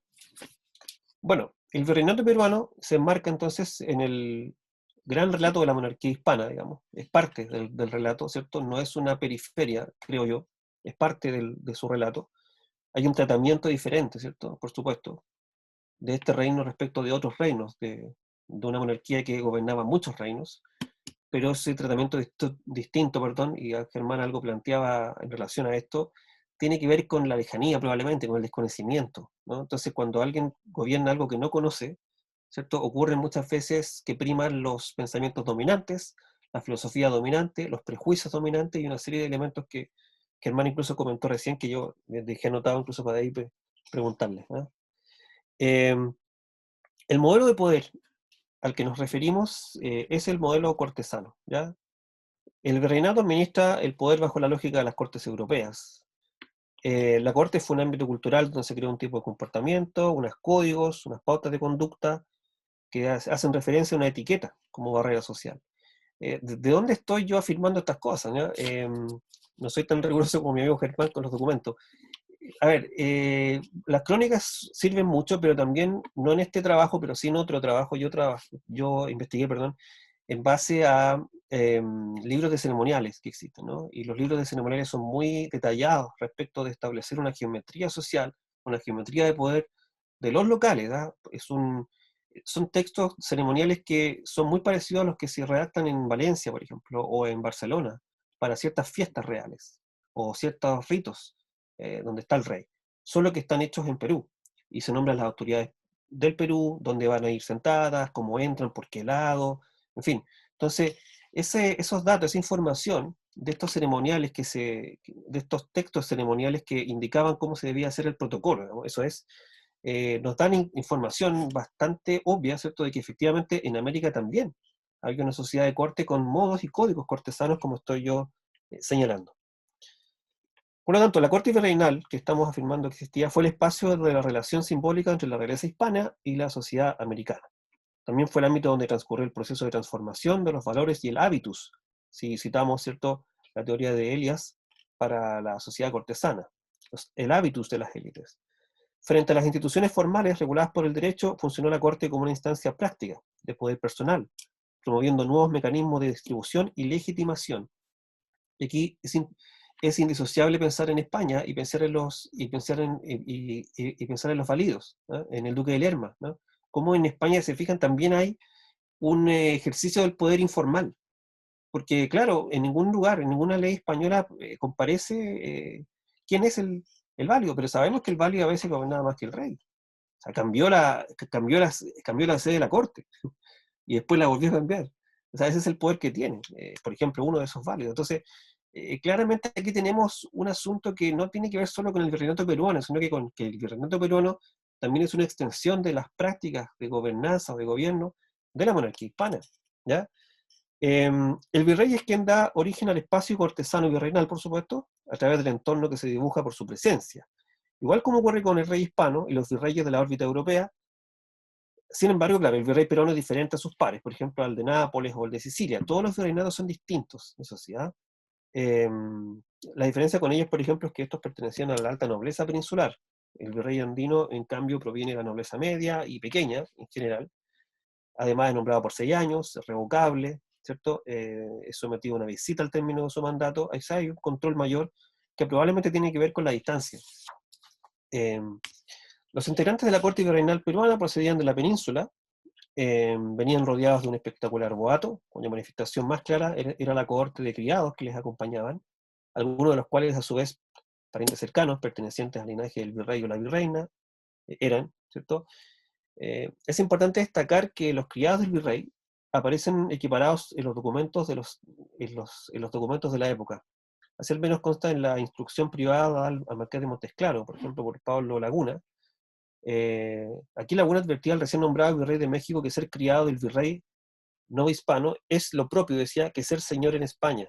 Bueno, el virreinato peruano se enmarca entonces en el gran relato de la monarquía hispana, digamos. Es parte del relato, ¿cierto? No es una periferia, creo yo, es parte de su relato. Hay un tratamiento diferente, ¿cierto? Por supuesto, de este reino respecto de otros reinos, de una monarquía que gobernaba muchos reinos, pero ese tratamiento distinto, perdón, y Germán algo planteaba en relación a esto, tiene que ver con la lejanía probablemente, con el desconocimiento, ¿no? Entonces cuando alguien gobierna algo que no conoce, ¿cierto? Ocurren muchas veces que priman los pensamientos dominantes, la filosofía dominante, los prejuicios dominantes y una serie de elementos que Germán incluso comentó recién que yo dejé anotado incluso para ahí preguntarle, ¿no? El modelo de poder al que nos referimos es el modelo cortesano, ¿ya? El virreinato administra el poder bajo la lógica de las cortes europeas. La corte fue un ámbito cultural donde se creó un tipo de comportamiento, unos códigos, unas pautas de conducta que hacen referencia a una etiqueta como barrera social. ¿De dónde estoy yo afirmando estas cosas? ¿Ya? No soy tan riguroso como mi amigo Germán con los documentos. A ver, las crónicas sirven mucho, pero también, no en este trabajo, pero sí en otro trabajo, yo investigué, perdón, en base a libros de ceremoniales que existen, ¿no? Y los libros de ceremoniales son muy detallados respecto de establecer una geometría social, una geometría de poder de los locales, ¿ah? Son textos ceremoniales que son muy parecidos a los que se redactan en Valencia, por ejemplo, o en Barcelona, para ciertas fiestas reales, o ciertos ritos, donde está el rey, solo que están hechos en Perú, y se nombran las autoridades del Perú, dónde van a ir sentadas, cómo entran, por qué lado, en fin. Entonces, esos datos, esa información de estos ceremoniales de estos textos ceremoniales que indicaban cómo se debía hacer el protocolo, ¿no? Eso es, nos dan información bastante obvia, ¿cierto?, de que efectivamente en América también hay una sociedad de corte con modos y códigos cortesanos, como estoy yo señalando. Por lo tanto, la corte virreinal, que estamos afirmando que existía, fue el espacio de la relación simbólica entre la realeza hispana y la sociedad americana. También fue el ámbito donde transcurrió el proceso de transformación de los valores y el hábitus, si citamos, ¿cierto?, la teoría de Elias para la sociedad cortesana, el hábitus de las élites. Frente a las instituciones formales reguladas por el derecho, funcionó la Corte como una instancia práctica de poder personal, promoviendo nuevos mecanismos de distribución y legitimación. Y aquí es indisociable pensar en España y pensar en pensar en los válidos, ¿no? En el Duque de Lerma, ¿no? Como en España, se fijan, también hay un ejercicio del poder informal, porque claro, en ningún lugar, en ninguna ley española comparece quién es el válido, pero sabemos que el válido a veces gobernaba más que el rey. O sea, cambió la sede de la corte y después la volvió a cambiar. O sea, ese es el poder que tiene, por ejemplo, uno de esos válidos. Entonces, claramente aquí tenemos un asunto que no tiene que ver solo con el virreinato peruano, sino que el virreinato peruano también es una extensión de las prácticas de gobernanza o de gobierno de la monarquía hispana, ¿ya? El virrey es quien da origen al espacio cortesano y virreinal, por supuesto, a través del entorno que se dibuja por su presencia. Igual como ocurre con el rey hispano y los virreyes de la órbita europea, sin embargo, claro, el virrey peruano es diferente a sus pares, por ejemplo, al de Nápoles o el de Sicilia. Todos los virreinatos son distintos en sociedad. La diferencia con ellos, por ejemplo, es que estos pertenecían a la alta nobleza peninsular. El virrey andino, en cambio, proviene de la nobleza media y pequeña, en general. Además, es nombrado por 6 años, es revocable, ¿cierto? Es sometido a una visita al término de su mandato. Ahí hay un control mayor que probablemente tiene que ver con la distancia. Los integrantes de la corte virreinal peruana procedían de la península, venían rodeados de un espectacular boato, cuya manifestación más clara era la cohorte de criados que les acompañaban, algunos de los cuales a su vez parientes cercanos, pertenecientes al linaje del virrey o la virreina, eran, ¿cierto? Es importante destacar que los criados del virrey aparecen equiparados en los documentos en los documentos de la época. Así al menos consta en la instrucción privada al marqués de Montesclaro, por ejemplo, por Pablo Laguna. Aquí Laguna advertía al recién nombrado virrey de México que ser criado del virrey no hispano es lo propio, decía, que ser señor en España,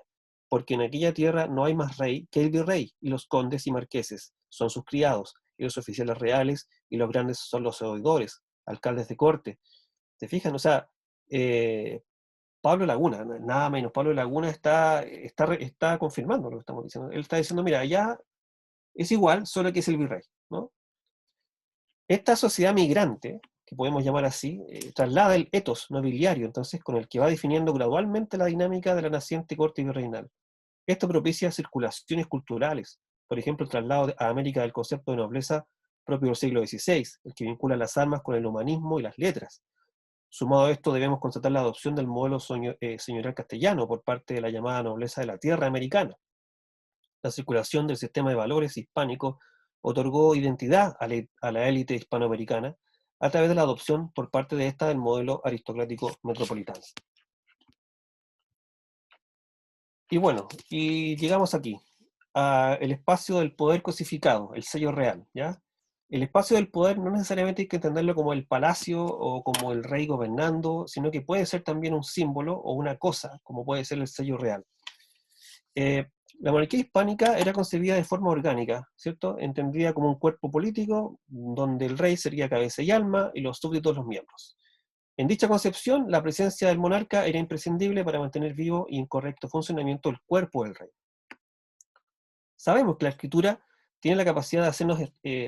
porque en aquella tierra no hay más rey que el virrey, y los condes y marqueses son sus criados, y los oficiales reales, y los grandes son los oidores, alcaldes de corte. ¿Te fijan? O sea, Pablo Laguna, nada menos, Pablo Laguna está confirmando lo que estamos diciendo. Él está diciendo, mira, allá es igual, solo que es el virrey, ¿no? Esta sociedad migrante, que podemos llamar así, traslada el etos nobiliario, entonces, con el que va definiendo gradualmente la dinámica de la naciente corte virreinal. Esto propicia circulaciones culturales, por ejemplo, el traslado a América del concepto de nobleza propio del siglo XVI, el que vincula las armas con el humanismo y las letras. Sumado a esto, debemos constatar la adopción del modelo señorial castellano por parte de la llamada nobleza de la tierra americana. La circulación del sistema de valores hispánico otorgó identidad a la élite hispanoamericana a través de la adopción por parte de esta del modelo aristocrático metropolitano. Y bueno, y llegamos aquí, al espacio del poder cosificado, el sello real, ¿ya? El espacio del poder no necesariamente hay que entenderlo como el palacio o como el rey gobernando, sino que puede ser también un símbolo o una cosa, como puede ser el sello real. La monarquía hispánica era concebida de forma orgánica, ¿cierto? Entendida como un cuerpo político donde el rey sería cabeza y alma y los súbditos los miembros. En dicha concepción, la presencia del monarca era imprescindible para mantener vivo y en correcto funcionamiento el cuerpo del rey. Sabemos que la escritura tiene la capacidad de hacernos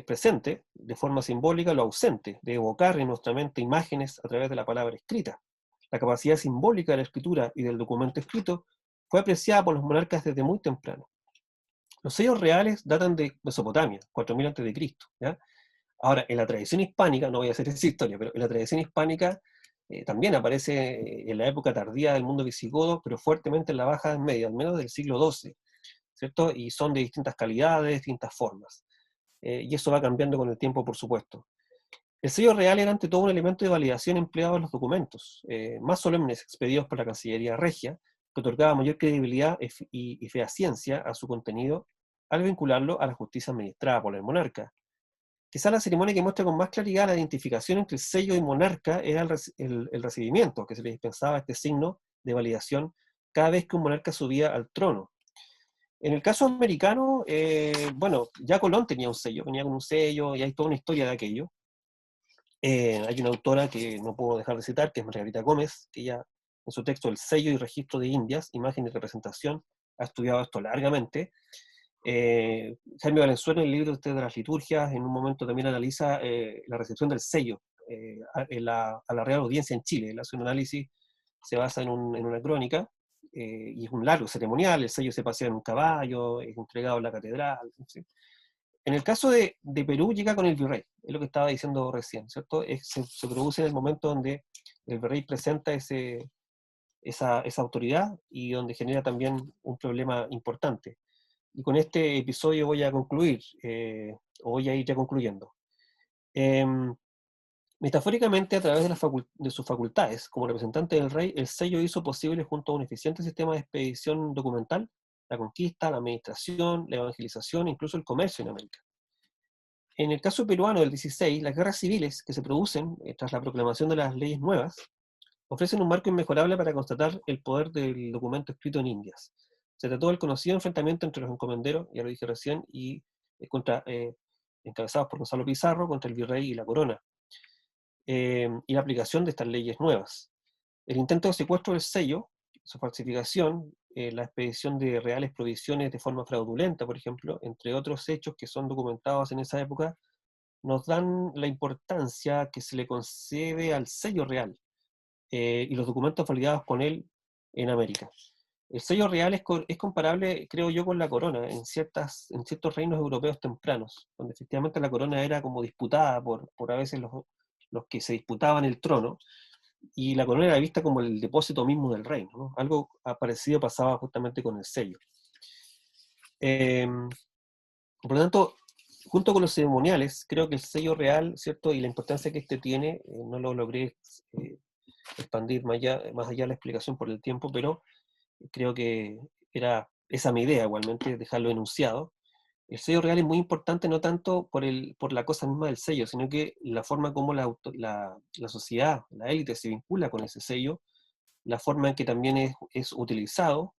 presente, de forma simbólica, lo ausente, de evocar en nuestra mente imágenes a través de la palabra escrita. La capacidad simbólica de la escritura y del documento escrito fue apreciada por los monarcas desde muy temprano. Los sellos reales datan de Mesopotamia, 4000 a.C., ¿ya? Ahora, en la tradición hispánica, no voy a hacer esa historia, pero en la tradición hispánica también aparece en la época tardía del mundo visigodo, pero fuertemente en la Baja Edad Media, al menos del siglo XII, ¿cierto? Y son de distintas calidades, distintas formas. Y eso va cambiando con el tiempo, por supuesto. El sello real era ante todo un elemento de validación empleado en los documentos, más solemnes expedidos por la Cancillería Regia, que otorgaba mayor credibilidad y fehaciencia a su contenido al vincularlo a la justicia administrada por el monarca. Quizá la ceremonia que muestra con más claridad la identificación entre el sello y monarca era el recibimiento, que se le dispensaba este signo de validación cada vez que un monarca subía al trono. En el caso americano, bueno, ya Colón tenía un sello, venía con un sello, y hay toda una historia de aquello. Hay una autora que no puedo dejar de citar, que es Margarita Gómez, que ella, en su texto El sello y registro de Indias, imagen y representación, ha estudiado esto largamente. Jaime Valenzuela, en el libro de las liturgias, en un momento también analiza la recepción del sello a la Real Audiencia en Chile. Él hace un análisis, se basa en una crónica, y es un largo ceremonial, el sello se pasea en un caballo, es entregado en la catedral, ¿sí? En el caso de Perú llega con el virrey, es lo que estaba diciendo recién, ¿cierto? Se produce en el momento donde el virrey presenta esa autoridad y donde genera también un problema importante. Y con este episodio voy a concluir, o voy a ir ya concluyendo. Metafóricamente, a través de sus facultades como representante del rey, el sello hizo posible, junto a un eficiente sistema de expedición documental, la conquista, la administración, la evangelización e incluso el comercio en América. En el caso peruano del 16, las guerras civiles que se producen tras la proclamación de las leyes nuevas ofrecen un marco inmejorable para constatar el poder del documento escrito en Indias. Se trató del conocido enfrentamiento entre los encomenderos, ya lo dije recién, y encabezados por Gonzalo Pizarro contra el virrey y la corona, y la aplicación de estas leyes nuevas. El intento de secuestro del sello, su falsificación, la expedición de reales provisiones de forma fraudulenta, por ejemplo, entre otros hechos que son documentados en esa época, nos dan la importancia que se le concede al sello real y los documentos validados con él en América. El sello real es comparable, creo yo, con la corona en ciertos reinos europeos tempranos, donde efectivamente la corona era como disputada por a veces los que se disputaban el trono, y la corona era vista como el depósito mismo del reino, ¿no? Algo parecido pasaba justamente con el sello. Por lo tanto, junto con los ceremoniales, creo que el sello real, ¿cierto? Y la importancia que este tiene, no lo logré expandir más allá la explicación por el tiempo, pero creo que era esa mi idea igualmente, dejarlo enunciado. El sello real es muy importante no tanto por la cosa misma del sello, sino que la forma como la sociedad, la élite se vincula con ese sello, la forma en que también es utilizado,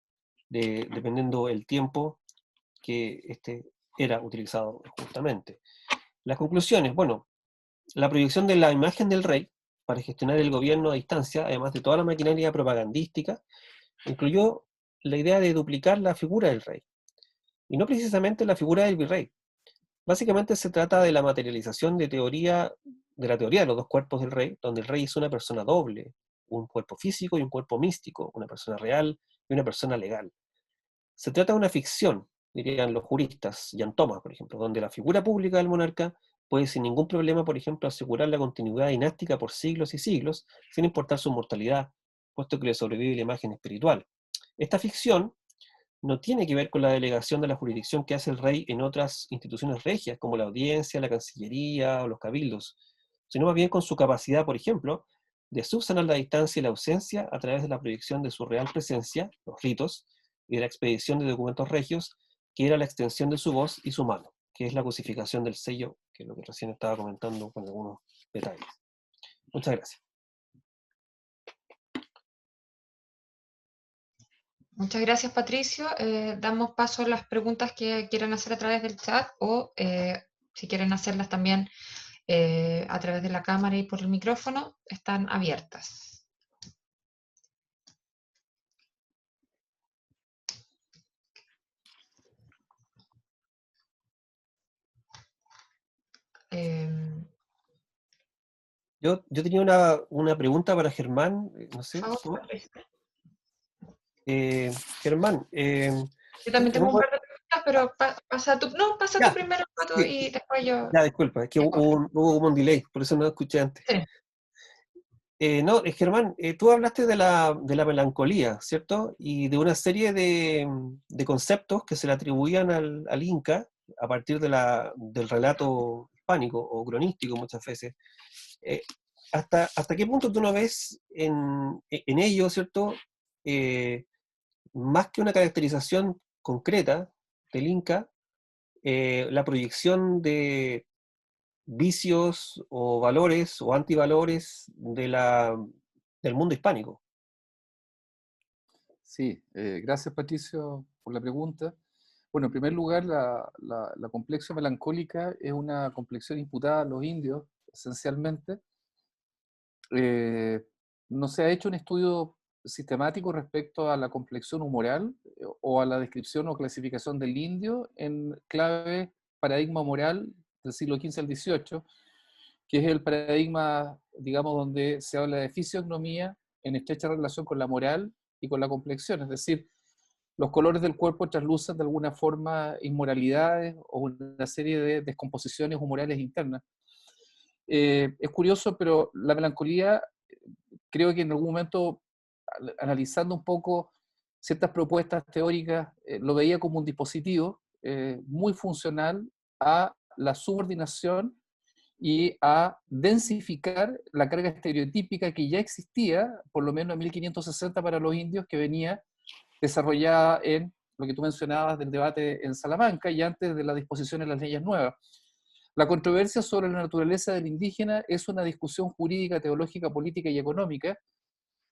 dependiendo el tiempo que era utilizado justamente. Las conclusiones, bueno, la proyección de la imagen del rey para gestionar el gobierno a distancia, además de toda la maquinaria propagandística, incluyó la idea de duplicar la figura del rey, y no precisamente la figura del virrey. Básicamente se trata de la materialización de la teoría de los dos cuerpos del rey, donde el rey es una persona doble, un cuerpo físico y un cuerpo místico, una persona real y una persona legal. Se trata de una ficción, dirían los juristas, Jan Thomas, por ejemplo, donde la figura pública del monarca puede sin ningún problema, por ejemplo, asegurar la continuidad dinástica por siglos y siglos, sin importar su mortalidad, puesto que le sobrevive la imagen espiritual. Esta ficción no tiene que ver con la delegación de la jurisdicción que hace el rey en otras instituciones regias, como la audiencia, la cancillería o los cabildos, sino más bien con su capacidad, por ejemplo, de subsanar la distancia y la ausencia a través de la proyección de su real presencia, los ritos, y de la expedición de documentos regios, que era la extensión de su voz y su mano, que es la cosificación del sello, que es lo que recién estaba comentando con algunos detalles. Muchas gracias. Muchas gracias, Patricio. Damos paso a las preguntas que quieran hacer a través del chat o si quieren hacerlas también a través de la cámara y por el micrófono, están abiertas. Yo tenía una pregunta para Germán, no sé. Por favor, Germán, yo también tengo un par de preguntas, pero pasa tú. No, pasa tú ya, primero, Pato, sí, y después yo. ya, disculpa, es que hubo como un delay, por eso no escuché antes. Sí. No, Germán, tú hablaste de la melancolía, ¿cierto? Y de una serie de conceptos que se le atribuían al Inca a partir del relato hispánico o cronístico muchas veces. ¿Hasta qué punto tú no ves en ello, ¿cierto? Más que una caracterización concreta del Inca, la proyección de vicios o valores o antivalores del mundo hispánico. Sí, gracias Patricio por la pregunta. Bueno, en primer lugar, la complexión melancólica es una complexión imputada a los indios, esencialmente. No se ha hecho un estudio sistemático respecto a la complexión humoral o a la descripción o clasificación del indio en clave paradigma moral del siglo XV al XVIII, que es el paradigma, digamos, donde se habla de fisiognomía en estrecha relación con la moral y con la complexión, es decir, los colores del cuerpo traslucen de alguna forma inmoralidades o una serie de descomposiciones humorales internas. Es curioso, pero la melancolía, creo que en algún momento, analizando un poco ciertas propuestas teóricas, lo veía como un dispositivo muy funcional a la subordinación y a densificar la carga estereotípica que ya existía, por lo menos en 1560 para los indios, que venía desarrollada en lo que tú mencionabas del debate en Salamanca y antes de la disposición de las leyes nuevas. La controversia sobre la naturaleza del indígena es una discusión jurídica, teológica, política y económica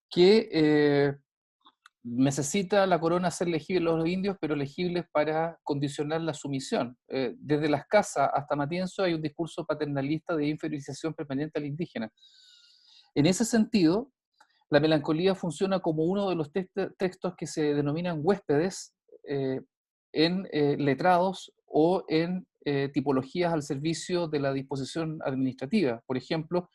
que necesita la corona ser legible a los indios, pero legibles para condicionar la sumisión. Desde las casas hasta Matienzo hay un discurso paternalista de inferiorización permanente al indígena. En ese sentido, la melancolía funciona como uno de los textos que se denominan huéspedes en letrados o en tipologías al servicio de la disposición administrativa. Por ejemplo,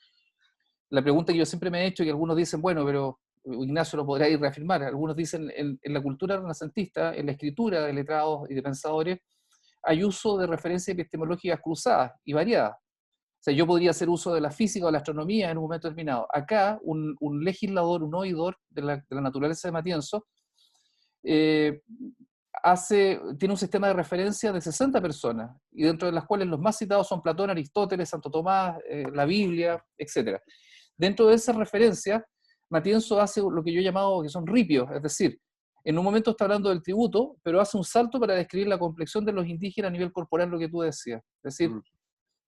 la pregunta que yo siempre me he hecho, y algunos dicen, bueno, pero Ignacio lo podrá ir a reafirmar, algunos dicen, en la cultura renacentista, en la escritura de letrados y de pensadores, hay uso de referencias epistemológicas cruzadas y variadas. O sea, yo podría hacer uso de la física o la astronomía en un momento determinado. Acá, un legislador, un oidor de la naturaleza de Matienzo, tiene un sistema de referencia de 60 personas, y dentro de las cuales los más citados son Platón, Aristóteles, Santo Tomás, la Biblia, etc. Dentro de esa referencia, Matienzo hace lo que yo he llamado que son ripios, es decir, en un momento está hablando del tributo, pero hace un salto para describir la complexión de los indígenas a nivel corporal, lo que tú decías. Es decir,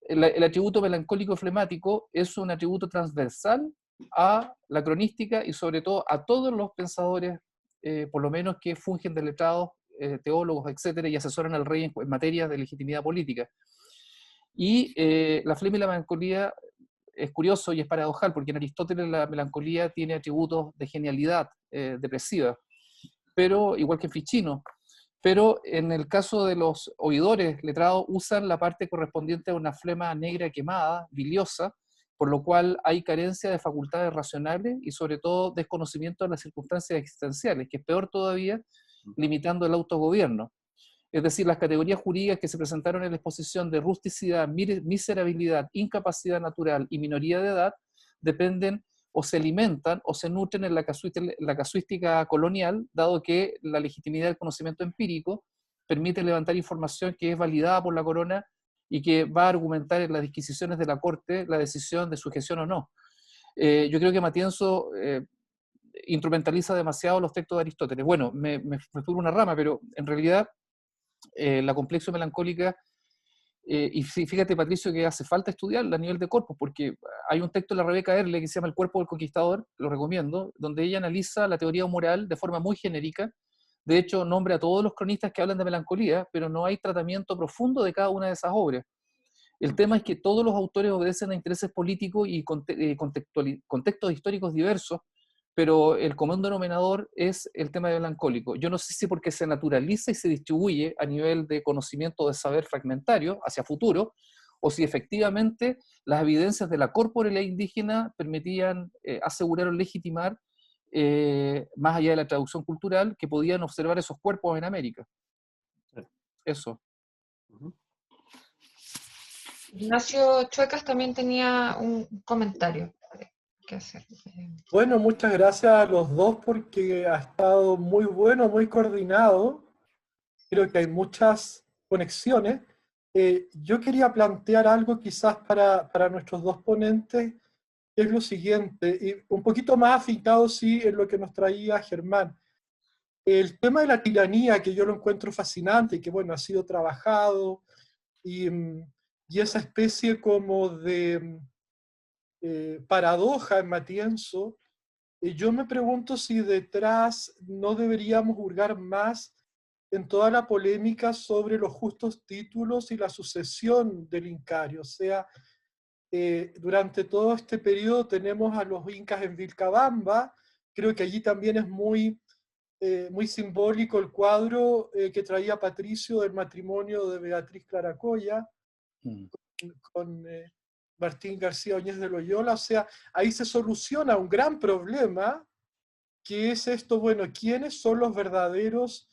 el atributo melancólico flemático es un atributo transversal a la cronística y sobre todo a todos los pensadores, por lo menos que fungen de letrados, teólogos, etcétera, y asesoran al rey en materia de legitimidad política. Y la flema y la melancolía es curioso y es paradojal, porque en Aristóteles la melancolía tiene atributos de genialidad depresiva, pero igual que en Ficino. Pero en el caso de los oidores letrados usan la parte correspondiente a una flema negra quemada, biliosa, por lo cual hay carencia de facultades racionales y sobre todo desconocimiento de las circunstancias existenciales, que es peor todavía, limitando el autogobierno. Es decir, las categorías jurídicas que se presentaron en la exposición de rusticidad, miserabilidad, incapacidad natural y minoría de edad dependen o se alimentan o se nutren en la casuística colonial, dado que la legitimidad del conocimiento empírico permite levantar información que es validada por la corona y que va a argumentar en las disquisiciones de la corte la decisión de sujeción o no. Yo creo que Matienzo instrumentaliza demasiado los textos de Aristóteles. Bueno, me fui una rama, pero en realidad la complexo melancólica, y fíjate, Patricio, que hace falta estudiarla a nivel de corpus, porque hay un texto de la Rebeca Erle que se llama El cuerpo del conquistador, lo recomiendo, donde ella analiza la teoría moral de forma muy genérica. De hecho, nombra a todos los cronistas que hablan de melancolía, pero no hay tratamiento profundo de cada una de esas obras. El tema es que todos los autores obedecen a intereses políticos y contextos históricos diversos, pero el común denominador es el tema de melancólico. Yo no sé si porque se naturaliza y se distribuye a nivel de conocimiento de saber fragmentario hacia futuro, o si efectivamente las evidencias de la corporalidad indígena permitían asegurar o legitimar, más allá de la traducción cultural, que podían observar esos cuerpos en América. Eso. Ignacio Chuecas también tenía un comentario que hacer. Bueno, muchas gracias a los dos porque ha estado muy bueno, muy coordinado. Creo que hay muchas conexiones. Yo quería plantear algo quizás para nuestros dos ponentes, que es lo siguiente, y un poquito más afincado sí en lo que nos traía Germán. El tema de la tiranía, que yo lo encuentro fascinante y que bueno, ha sido trabajado, y esa especie como de paradoja en Matienzo, yo me pregunto si detrás no deberíamos hurgar más en toda la polémica sobre los justos títulos y la sucesión del incario. O sea, durante todo este periodo tenemos a los incas en Vilcabamba, creo que allí también es muy simbólico el cuadro que traía Patricio del matrimonio de Beatriz Claracoya con Martín García Oñez de Loyola. O sea, ahí se soluciona un gran problema, que es esto, bueno, ¿quiénes son los verdaderos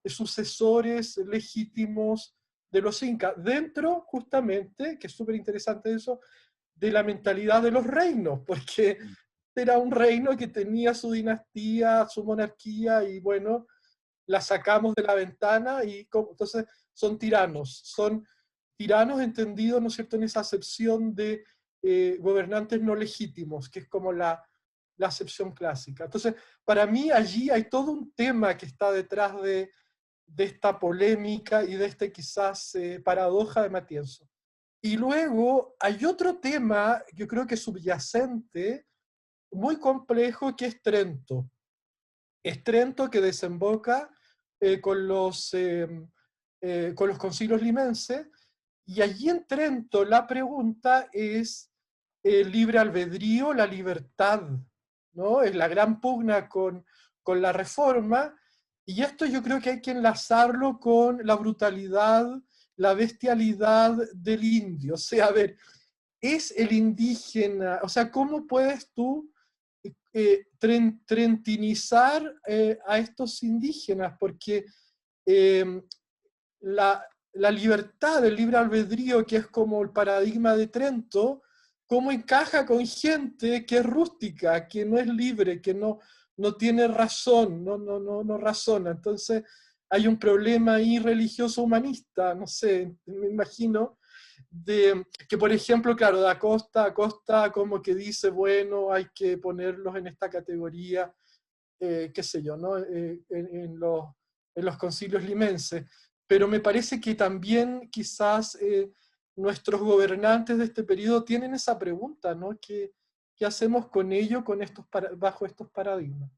sucesores legítimos de los incas? Dentro, justamente, que es súper interesante eso, de la mentalidad de los reinos, porque era un reino que tenía su dinastía, su monarquía, y bueno, la sacamos de la ventana y entonces son tiranos entendidos, ¿no es cierto?, en esa acepción de gobernantes no legítimos, que es como la acepción clásica. Entonces, para mí allí hay todo un tema que está detrás de esta polémica y de este quizás paradoja de Matienzo. Y luego hay otro tema, yo creo que subyacente, muy complejo, que es Trento. Es Trento que desemboca con los concilios limenses, y allí en Trento la pregunta es el libre albedrío, la libertad, ¿no? Es la gran pugna con la reforma, y esto yo creo que hay que enlazarlo con la brutalidad, la bestialidad del indio. O sea, a ver, es el indígena, o sea, ¿cómo puedes tú trentinizar a estos indígenas? Porque la libertad, el libre albedrío, que es como el paradigma de Trento, ¿cómo encaja con gente que es rústica, que no es libre, que no tiene razón, no razona? Entonces hay un problema ahí religioso humanista, no sé, me imagino. que por ejemplo, claro, da Costa a Costa como que dice, bueno, hay que ponerlos en esta categoría, qué sé yo, ¿no? En los concilios limenses. Pero me parece que también quizás nuestros gobernantes de este periodo tienen esa pregunta, ¿no? ¿Qué hacemos con ello bajo estos paradigmas?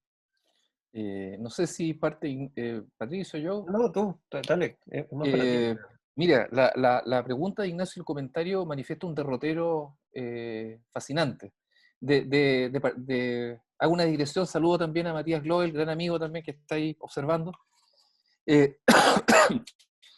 No sé si parte Patricio o yo. No, tú, dale, es más para ti. Mira, la pregunta de Ignacio y el comentario manifiesta un derrotero fascinante. Hago una digresión, saludo también a Matías Gloel, gran amigo también que está ahí observando. Eh,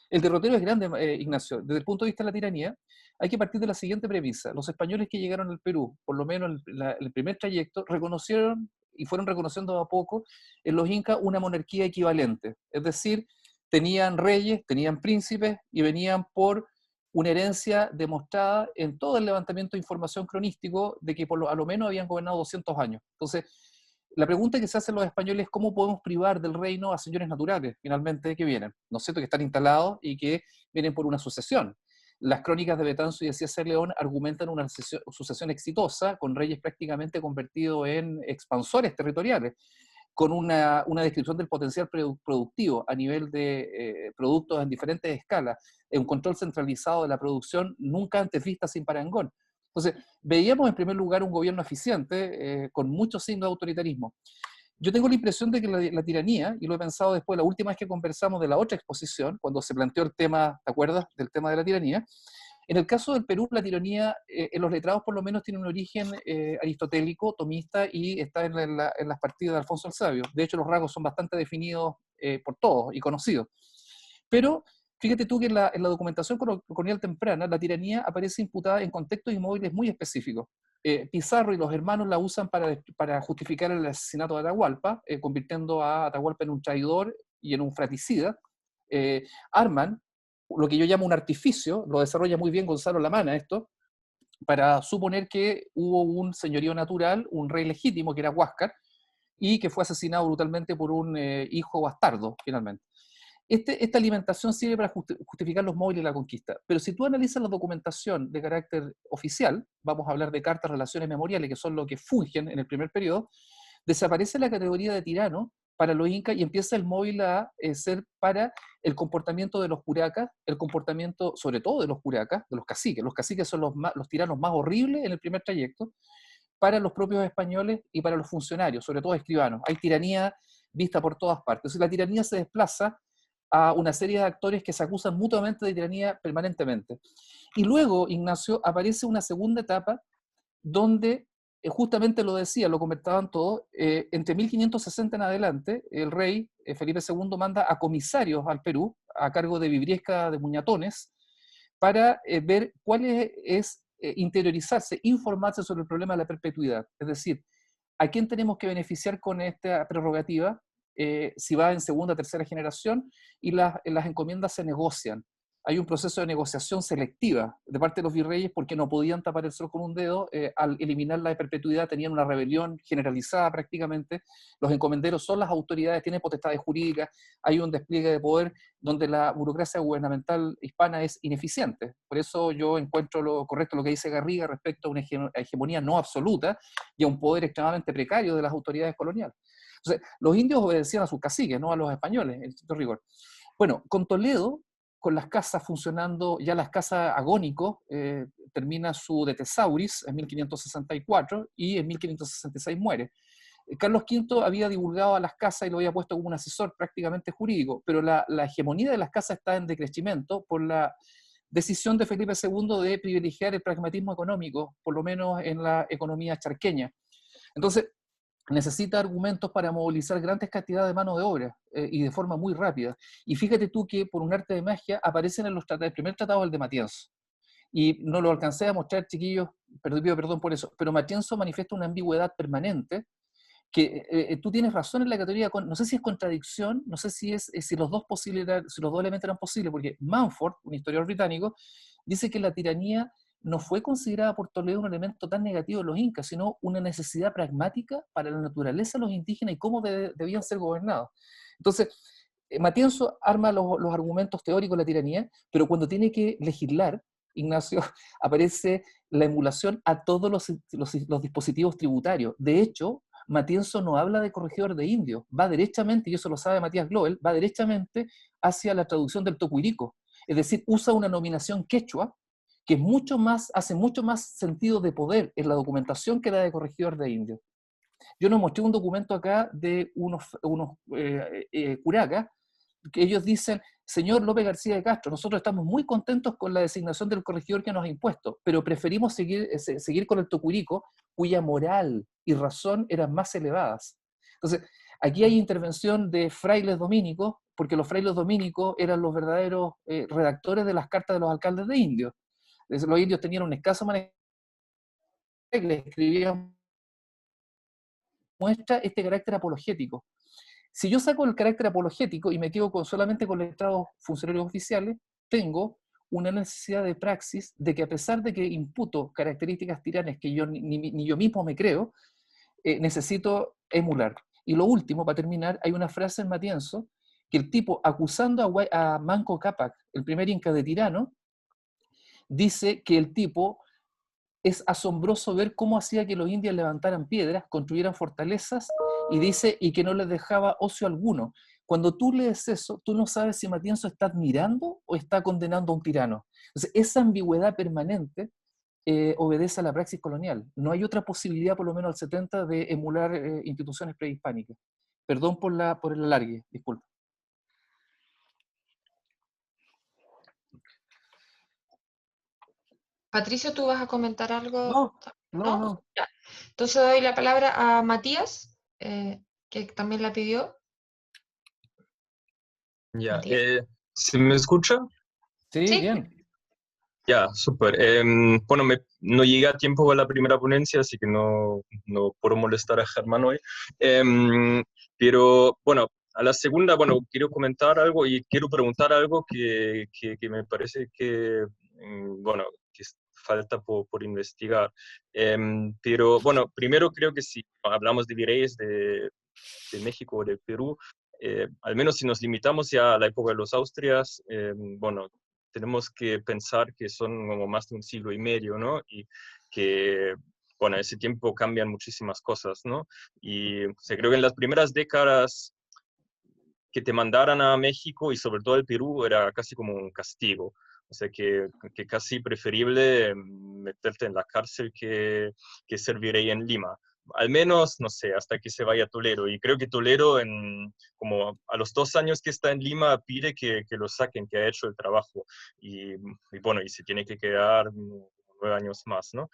el derrotero es grande, Ignacio. Desde el punto de vista de la tiranía, hay que partir de la siguiente premisa. Los españoles que llegaron al Perú, por lo menos el primer trayecto, reconocieron y fueron reconociendo a poco en los incas una monarquía equivalente. Es decir, tenían reyes, tenían príncipes y venían por una herencia demostrada en todo el levantamiento de información cronístico de que a lo menos habían gobernado 200 años. Entonces, la pregunta que se hacen los españoles es cómo podemos privar del reino a señores naturales, finalmente, que vienen, ¿no es cierto?, que están instalados y que vienen por una sucesión. Las crónicas de Betanzo y de César León argumentan una sucesión exitosa, con reyes prácticamente convertidos en expansores territoriales, con una descripción del potencial productivo a nivel de productos en diferentes escalas, un control centralizado de la producción nunca antes vista sin parangón. Entonces, veíamos en primer lugar un gobierno eficiente, con muchos signos de autoritarismo. Yo tengo la impresión de que la tiranía, y lo he pensado después, la última vez que conversamos de la otra exposición, cuando se planteó el tema, ¿te acuerdas?, del tema de la tiranía. En el caso del Perú, la tiranía, en los letrados por lo menos tiene un origen aristotélico, tomista, y está en las partidas de Alfonso el Sabio. De hecho, los rasgos son bastante definidos por todos y conocidos. Pero fíjate tú que en la documentación colonial temprana, la tiranía aparece imputada en contextos inmóviles muy específicos. Pizarro y los hermanos la usan para justificar el asesinato de Atahualpa, convirtiendo a Atahualpa en un traidor y en un fratricida. Arman lo que yo llamo un artificio, lo desarrolla muy bien Gonzalo Lamana esto, para suponer que hubo un señorío natural, un rey legítimo que era Huáscar, y que fue asesinado brutalmente por un hijo bastardo, finalmente. Esta alimentación sirve para justificar los móviles de la conquista, pero si tú analizas la documentación de carácter oficial, vamos a hablar de cartas, relaciones memoriales, que son lo que fungen en el primer periodo, desaparece la categoría de tirano para los incas y empieza el móvil a ser para el comportamiento de los curacas, el comportamiento sobre todo de los curacas, de los caciques. Los caciques son los tiranos más horribles en el primer trayecto, para los propios españoles y para los funcionarios, sobre todo escribanos. Hay tiranía vista por todas partes. Entonces, la tiranía se desplaza a una serie de actores que se acusan mutuamente de tiranía permanentemente. Y luego, Ignacio, aparece una segunda etapa donde justamente lo decía, lo comentaban todos, entre 1560 en adelante, el rey Felipe II manda a comisarios al Perú, a cargo de Vibriesca de Muñatones, para ver cuál es interiorizarse, informarse sobre el problema de la perpetuidad. Es decir, ¿a quién tenemos que beneficiar con esta prerrogativa? Si va en segunda o tercera generación, y las encomiendas se negocian. Hay un proceso de negociación selectiva de parte de los virreyes porque no podían tapar el sol con un dedo. Al eliminar la perpetuidad tenían una rebelión generalizada prácticamente. Los encomenderos son las autoridades, tienen potestades jurídicas, hay un despliegue de poder donde la burocracia gubernamental hispana es ineficiente. Por eso yo encuentro lo correcto lo que dice Garriga respecto a una hegemonía no absoluta y a un poder extremadamente precario de las autoridades coloniales. Entonces, los indios obedecían a sus caciques, no a los españoles, en cierto rigor. Bueno, con Toledo, con las casas funcionando, ya las casas agónico, termina su de Tesauris en 1564 y en 1566 muere. Carlos V había divulgado a las casas y lo había puesto como un asesor prácticamente jurídico, pero la hegemonía de las casas está en decrecimiento por la decisión de Felipe II de privilegiar el pragmatismo económico, por lo menos en la economía charqueña. Entonces, necesita argumentos para movilizar grandes cantidades de mano de obra y de forma muy rápida. Y fíjate tú que por un arte de magia aparecen en los tratados, el primer tratado, el de Matienzo. Y no lo alcancé a mostrar, chiquillos, pido perdón por eso, pero Matienzo manifiesta una ambigüedad permanente que tú tienes razón en la categoría, no sé si es contradicción, no sé si si los dos elementos eran posibles, porque Mumford, un historiador británico, dice que la tiranía no fue considerada por Toledo un elemento tan negativo de los incas, sino una necesidad pragmática para la naturaleza de los indígenas y cómo debían ser gobernados. Entonces, Matienzo arma los argumentos teóricos de la tiranía, pero cuando tiene que legislar, Ignacio, aparece la emulación a todos los dispositivos tributarios. De hecho, Matienzo no habla de corregidor de indios, va derechamente, y eso lo sabe Matías Globel, va derechamente hacia la traducción del tocuirico. Es decir, usa una nominación quechua que hace mucho más sentido de poder en la documentación que la de corregidor de indios. Yo nos mostré un documento acá de unos curacas, que ellos dicen: señor López García de Castro, nosotros estamos muy contentos con la designación del corregidor que nos ha impuesto, pero preferimos seguir con el tocuirico, cuya moral y razón eran más elevadas. Entonces, aquí hay intervención de frailes dominicos, porque los frailes dominicos eran los verdaderos redactores de las cartas de los alcaldes de indios. Los indios tenían un escaso manejo, le escribían, muestra este carácter apologético. Si yo saco el carácter apologético y me quedo solamente con letrados funcionarios oficiales, tengo una necesidad de praxis de que, a pesar de que imputo características tiranas que yo ni yo mismo me creo, necesito emular. Y lo último, para terminar, hay una frase en Matienzo que el tipo, acusando a Manco Cápac, el primer inca de tirano, dice que el tipo es asombroso ver cómo hacía que los indios levantaran piedras, construyeran fortalezas, y dice, y que no les dejaba ocio alguno. Cuando tú lees eso, tú no sabes si Matienzo está admirando o está condenando a un tirano. Entonces, esa ambigüedad permanente obedece a la praxis colonial. No hay otra posibilidad, por lo menos al 70, de emular instituciones prehispánicas. Perdón por el alargue, disculpa. Patricio, ¿tú vas a comentar algo? No. Ya. Entonces doy la palabra a Matías, que también la pidió. Ya, Matías. ¿se me escucha? Sí, Sí. bien. Ya, súper. Bueno, no llegué a tiempo a la primera ponencia, así que no puedo molestar a Germán hoy. Pero bueno, a la segunda, bueno, quiero comentar algo y quiero preguntar algo que me parece que, bueno, que falta por investigar. Pero bueno, primero creo que si hablamos de virreyes de México o de Perú, al menos si nos limitamos ya a la época de los Austrias, bueno, tenemos que pensar que son como más de un siglo y medio, ¿no? Y que, bueno, en ese tiempo cambian muchísimas cosas, ¿no? Y creo que en las primeras décadas que te mandaran a México y sobre todo al Perú era casi como un castigo. O sea, que casi preferible meterte en la cárcel que ser virrey en Lima. Al menos, no sé, hasta que se vaya Toledo. Y creo que Toledo, como a los 2 años que está en Lima, pide que lo saquen, que ha hecho el trabajo. Y bueno, y se tiene que quedar 9 años más, ¿no?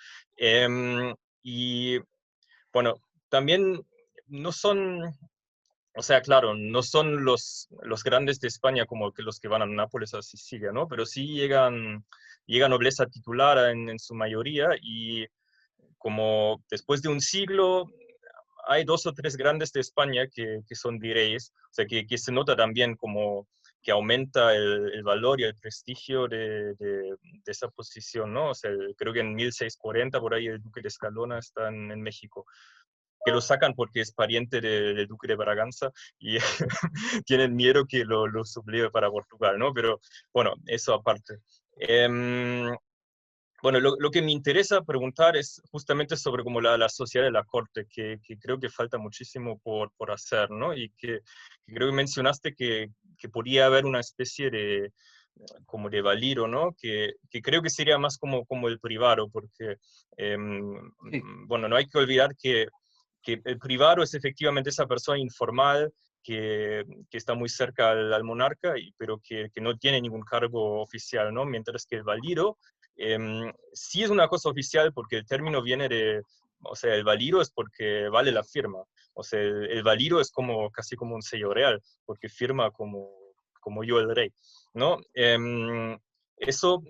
Y bueno, también no son, o sea, claro, no son los grandes de España como que los que van a Nápoles o a Sicilia, ¿no? Pero sí llega nobleza titular en su mayoría, y como después de un siglo hay 2 o 3 grandes de España que son virreyes, o sea, que se nota también como que aumenta el valor y el prestigio de esa posición, ¿no? O sea, creo que en 1640 por ahí el duque de Escalona está en México, que lo sacan porque es pariente del duque de Braganza y tienen miedo que lo subleve para Portugal, ¿no? Pero bueno, eso aparte. Bueno, lo que me interesa preguntar es justamente sobre como la sociedad de la corte, que creo que falta muchísimo por hacer, ¿no? Y que creo que mencionaste que podría haber una especie de como de valiro, ¿no? Que creo que sería más como el privado, porque, Sí. bueno, no hay que olvidar que el privado es efectivamente esa persona informal que está muy cerca al monarca, pero que no tiene ningún cargo oficial, ¿no? Mientras que el valiro sí es una cosa oficial, porque el término viene de, o sea, el valiro es porque vale la firma. O sea, el valiro es como casi como un sello real, porque firma como yo el rey, ¿no? Eso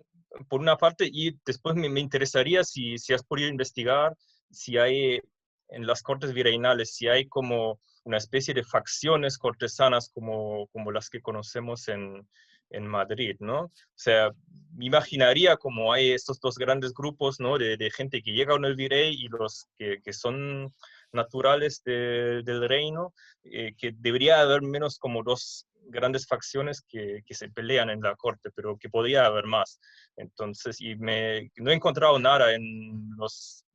por una parte, y después me interesaría si has podido investigar si hay en las cortes virreinales, si hay como una especie de facciones cortesanas como las que conocemos en Madrid, ¿no? O sea, me imaginaría como hay estos 2 grandes grupos, ¿no? De gente que llega con el virrey y los que son naturales del reino, que debería haber menos como dos grandes facciones que se pelean en la corte, pero que podría haber más. Entonces, no he encontrado nada en los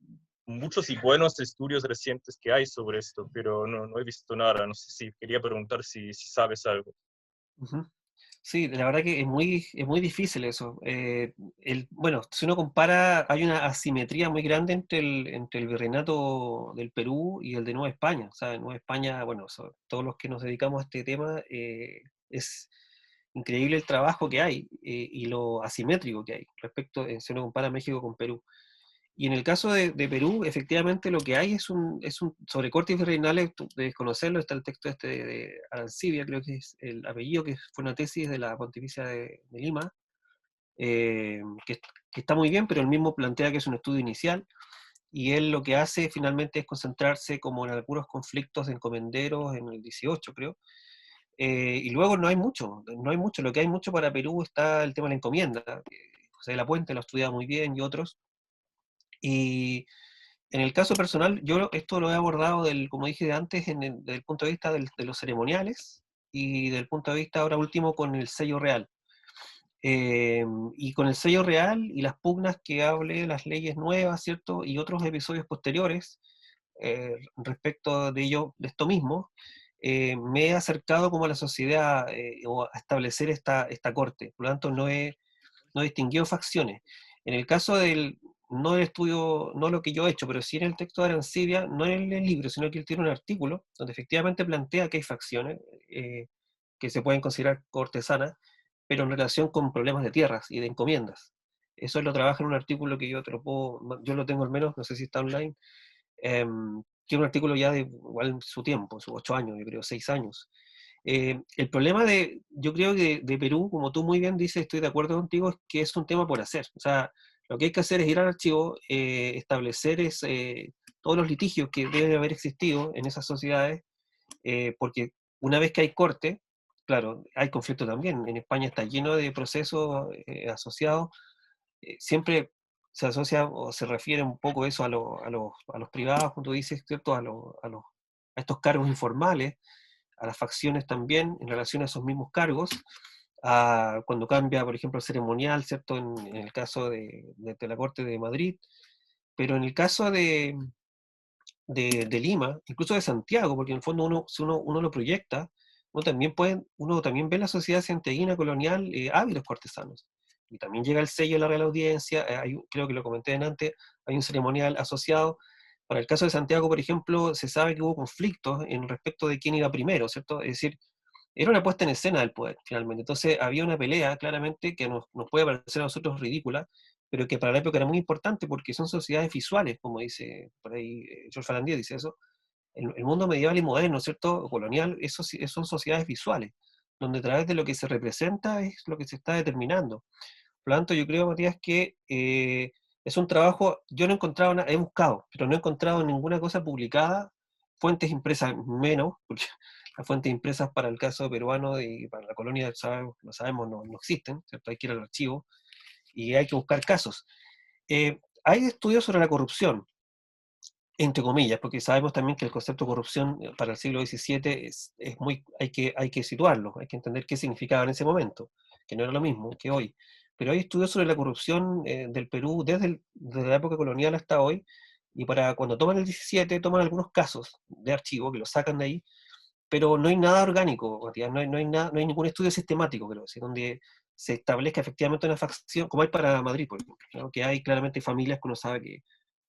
muchos y buenos estudios recientes que hay sobre esto, pero no he visto nada. No sé si quería preguntar si sabes algo. Ujú. Sí, la verdad que es muy difícil eso. Bueno, si uno compara, hay una asimetría muy grande entre el virreinato del Perú y el de Nueva España. O sea, en Nueva España, bueno, todos los que nos dedicamos a este tema, es increíble el trabajo que hay y lo asimétrico que hay respecto, si uno compara México con Perú. Y en el caso de Perú, efectivamente lo que hay es un sobre cortes virreinales, de desconocerlo, está el texto este de Arancibia, creo que es el apellido, que fue una tesis de la Pontificia de Lima, que está muy bien, pero él mismo plantea que es un estudio inicial, y él lo que hace finalmente es concentrarse como en algunos conflictos de encomenderos en el 18, creo, y luego no hay mucho, lo que hay mucho para Perú está el tema de la encomienda, José de la Puente lo ha estudiado muy bien y otros, y en el caso personal, yo esto lo he abordado, como dije antes, desde el punto de vista de los ceremoniales y del punto de vista ahora último con el sello real. Y con el sello real y las pugnas que hable de las leyes nuevas, ¿cierto? Y otros episodios posteriores respecto de esto mismo, me he acercado como a la sociedad o a establecer esta corte. Por lo tanto, no he distinguido facciones. En el caso no el estudio, no lo que yo he hecho, pero sí en el texto de Arancibia, no en el libro, sino que él tiene un artículo donde efectivamente plantea que hay facciones que se pueden considerar cortesanas, pero en relación con problemas de tierras y de encomiendas. Eso él lo trabaja en un artículo que yo lo tengo al menos, no sé si está online, que es un artículo ya de igual su tiempo, sus 8 años, yo creo, 6 años. El problema yo creo que de Perú, como tú muy bien dices, estoy de acuerdo contigo, es que es un tema por hacer. O sea, lo que hay que hacer es ir al archivo, establecer todos los litigios que deben haber existido en esas sociedades, porque una vez que hay corte, claro, hay conflicto también. En España está lleno de procesos asociados. Siempre se asocia o se refiere un poco eso a los privados, como tú dices, ¿cierto? A estos cargos informales, a las facciones también en relación a esos mismos cargos, cuando cambia, por ejemplo, el ceremonial, ¿cierto? En el caso de la Corte de Madrid, pero en el caso de Lima, incluso de Santiago, porque en el fondo si uno lo proyecta, uno también ve en la sociedad santiaguina colonial hábiles cortesanos. Y también llega el sello de la Real Audiencia, creo que lo comenté antes, hay un ceremonial asociado. Para el caso de Santiago, por ejemplo, se sabe que hubo conflictos en respecto de quién iba primero, ¿cierto? Es decir, era una puesta en escena del poder, finalmente. Entonces había una pelea, claramente, que nos puede parecer a nosotros ridícula, pero que para la época era muy importante porque son sociedades visuales, como dice por ahí George Falandier, dice eso. El mundo medieval y moderno, ¿cierto? Colonial, son sociedades visuales, donde a través de lo que se representa es lo que se está determinando. Por lo tanto, yo creo, Matías, que es un trabajo, yo no he encontrado nada, he buscado, pero no he encontrado ninguna cosa publicada, fuentes impresas menos, porque las fuentes impresas para el caso peruano y para la colonia, lo sabemos, no existen, ¿cierto? Hay que ir al archivo y hay que buscar casos. Hay estudios sobre la corrupción, entre comillas, porque sabemos también que el concepto de corrupción para el siglo XVII hay que situarlo, hay que entender qué significaba en ese momento, que no era lo mismo que hoy. Pero hay estudios sobre la corrupción del Perú desde la época colonial hasta hoy, y para cuando toman el 17 toman algunos casos de archivo que los sacan de ahí, pero no hay nada orgánico, Matías, no hay ningún estudio sistemático, creo, donde se establezca efectivamente una facción, como hay para Madrid, por ejemplo, ¿no? Que hay claramente familias que uno sabe que,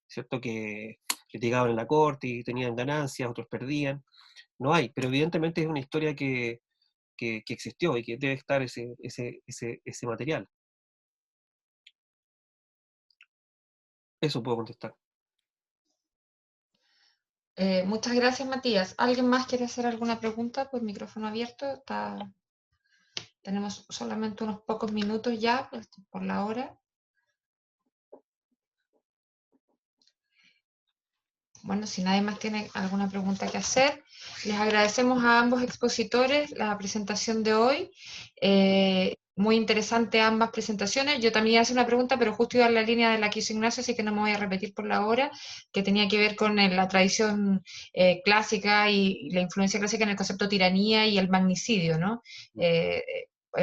¿cierto? Que litigaban en la corte y tenían ganancias, otros perdían. No hay, pero evidentemente es una historia que existió y que debe estar ese material. Eso puedo contestar. Muchas gracias, Matías. ¿Alguien más quiere hacer alguna pregunta? Pues micrófono abierto. Tenemos solamente unos pocos minutos ya, pues, por la hora. Bueno, si nadie más tiene alguna pregunta que hacer, les agradecemos a ambos expositores la presentación de hoy. muy interesante ambas presentaciones. Yo también hice una pregunta, pero justo iba en la línea de la que hizo Ignacio, así que no me voy a repetir por la hora, que tenía que ver con la tradición clásica y la influencia clásica en el concepto de tiranía y el magnicidio, ¿no?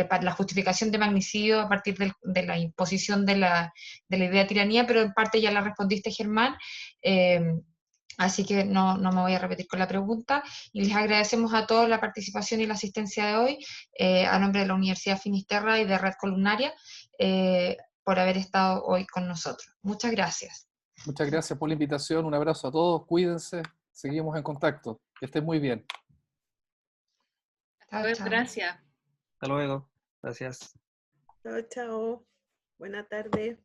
Para la justificación de magnicidio a partir de la imposición de la idea de tiranía, pero en parte ya la respondiste, Germán. Así que no me voy a repetir con la pregunta, y les agradecemos a todos la participación y la asistencia de hoy, a nombre de la Universidad Finisterra y de Red Columnaria, por haber estado hoy con nosotros. Muchas gracias. Muchas gracias por la invitación, un abrazo a todos, cuídense, seguimos en contacto, que estén muy bien. Chao, chao. Gracias. Hasta luego. Gracias. Chao, chao. Buena tarde.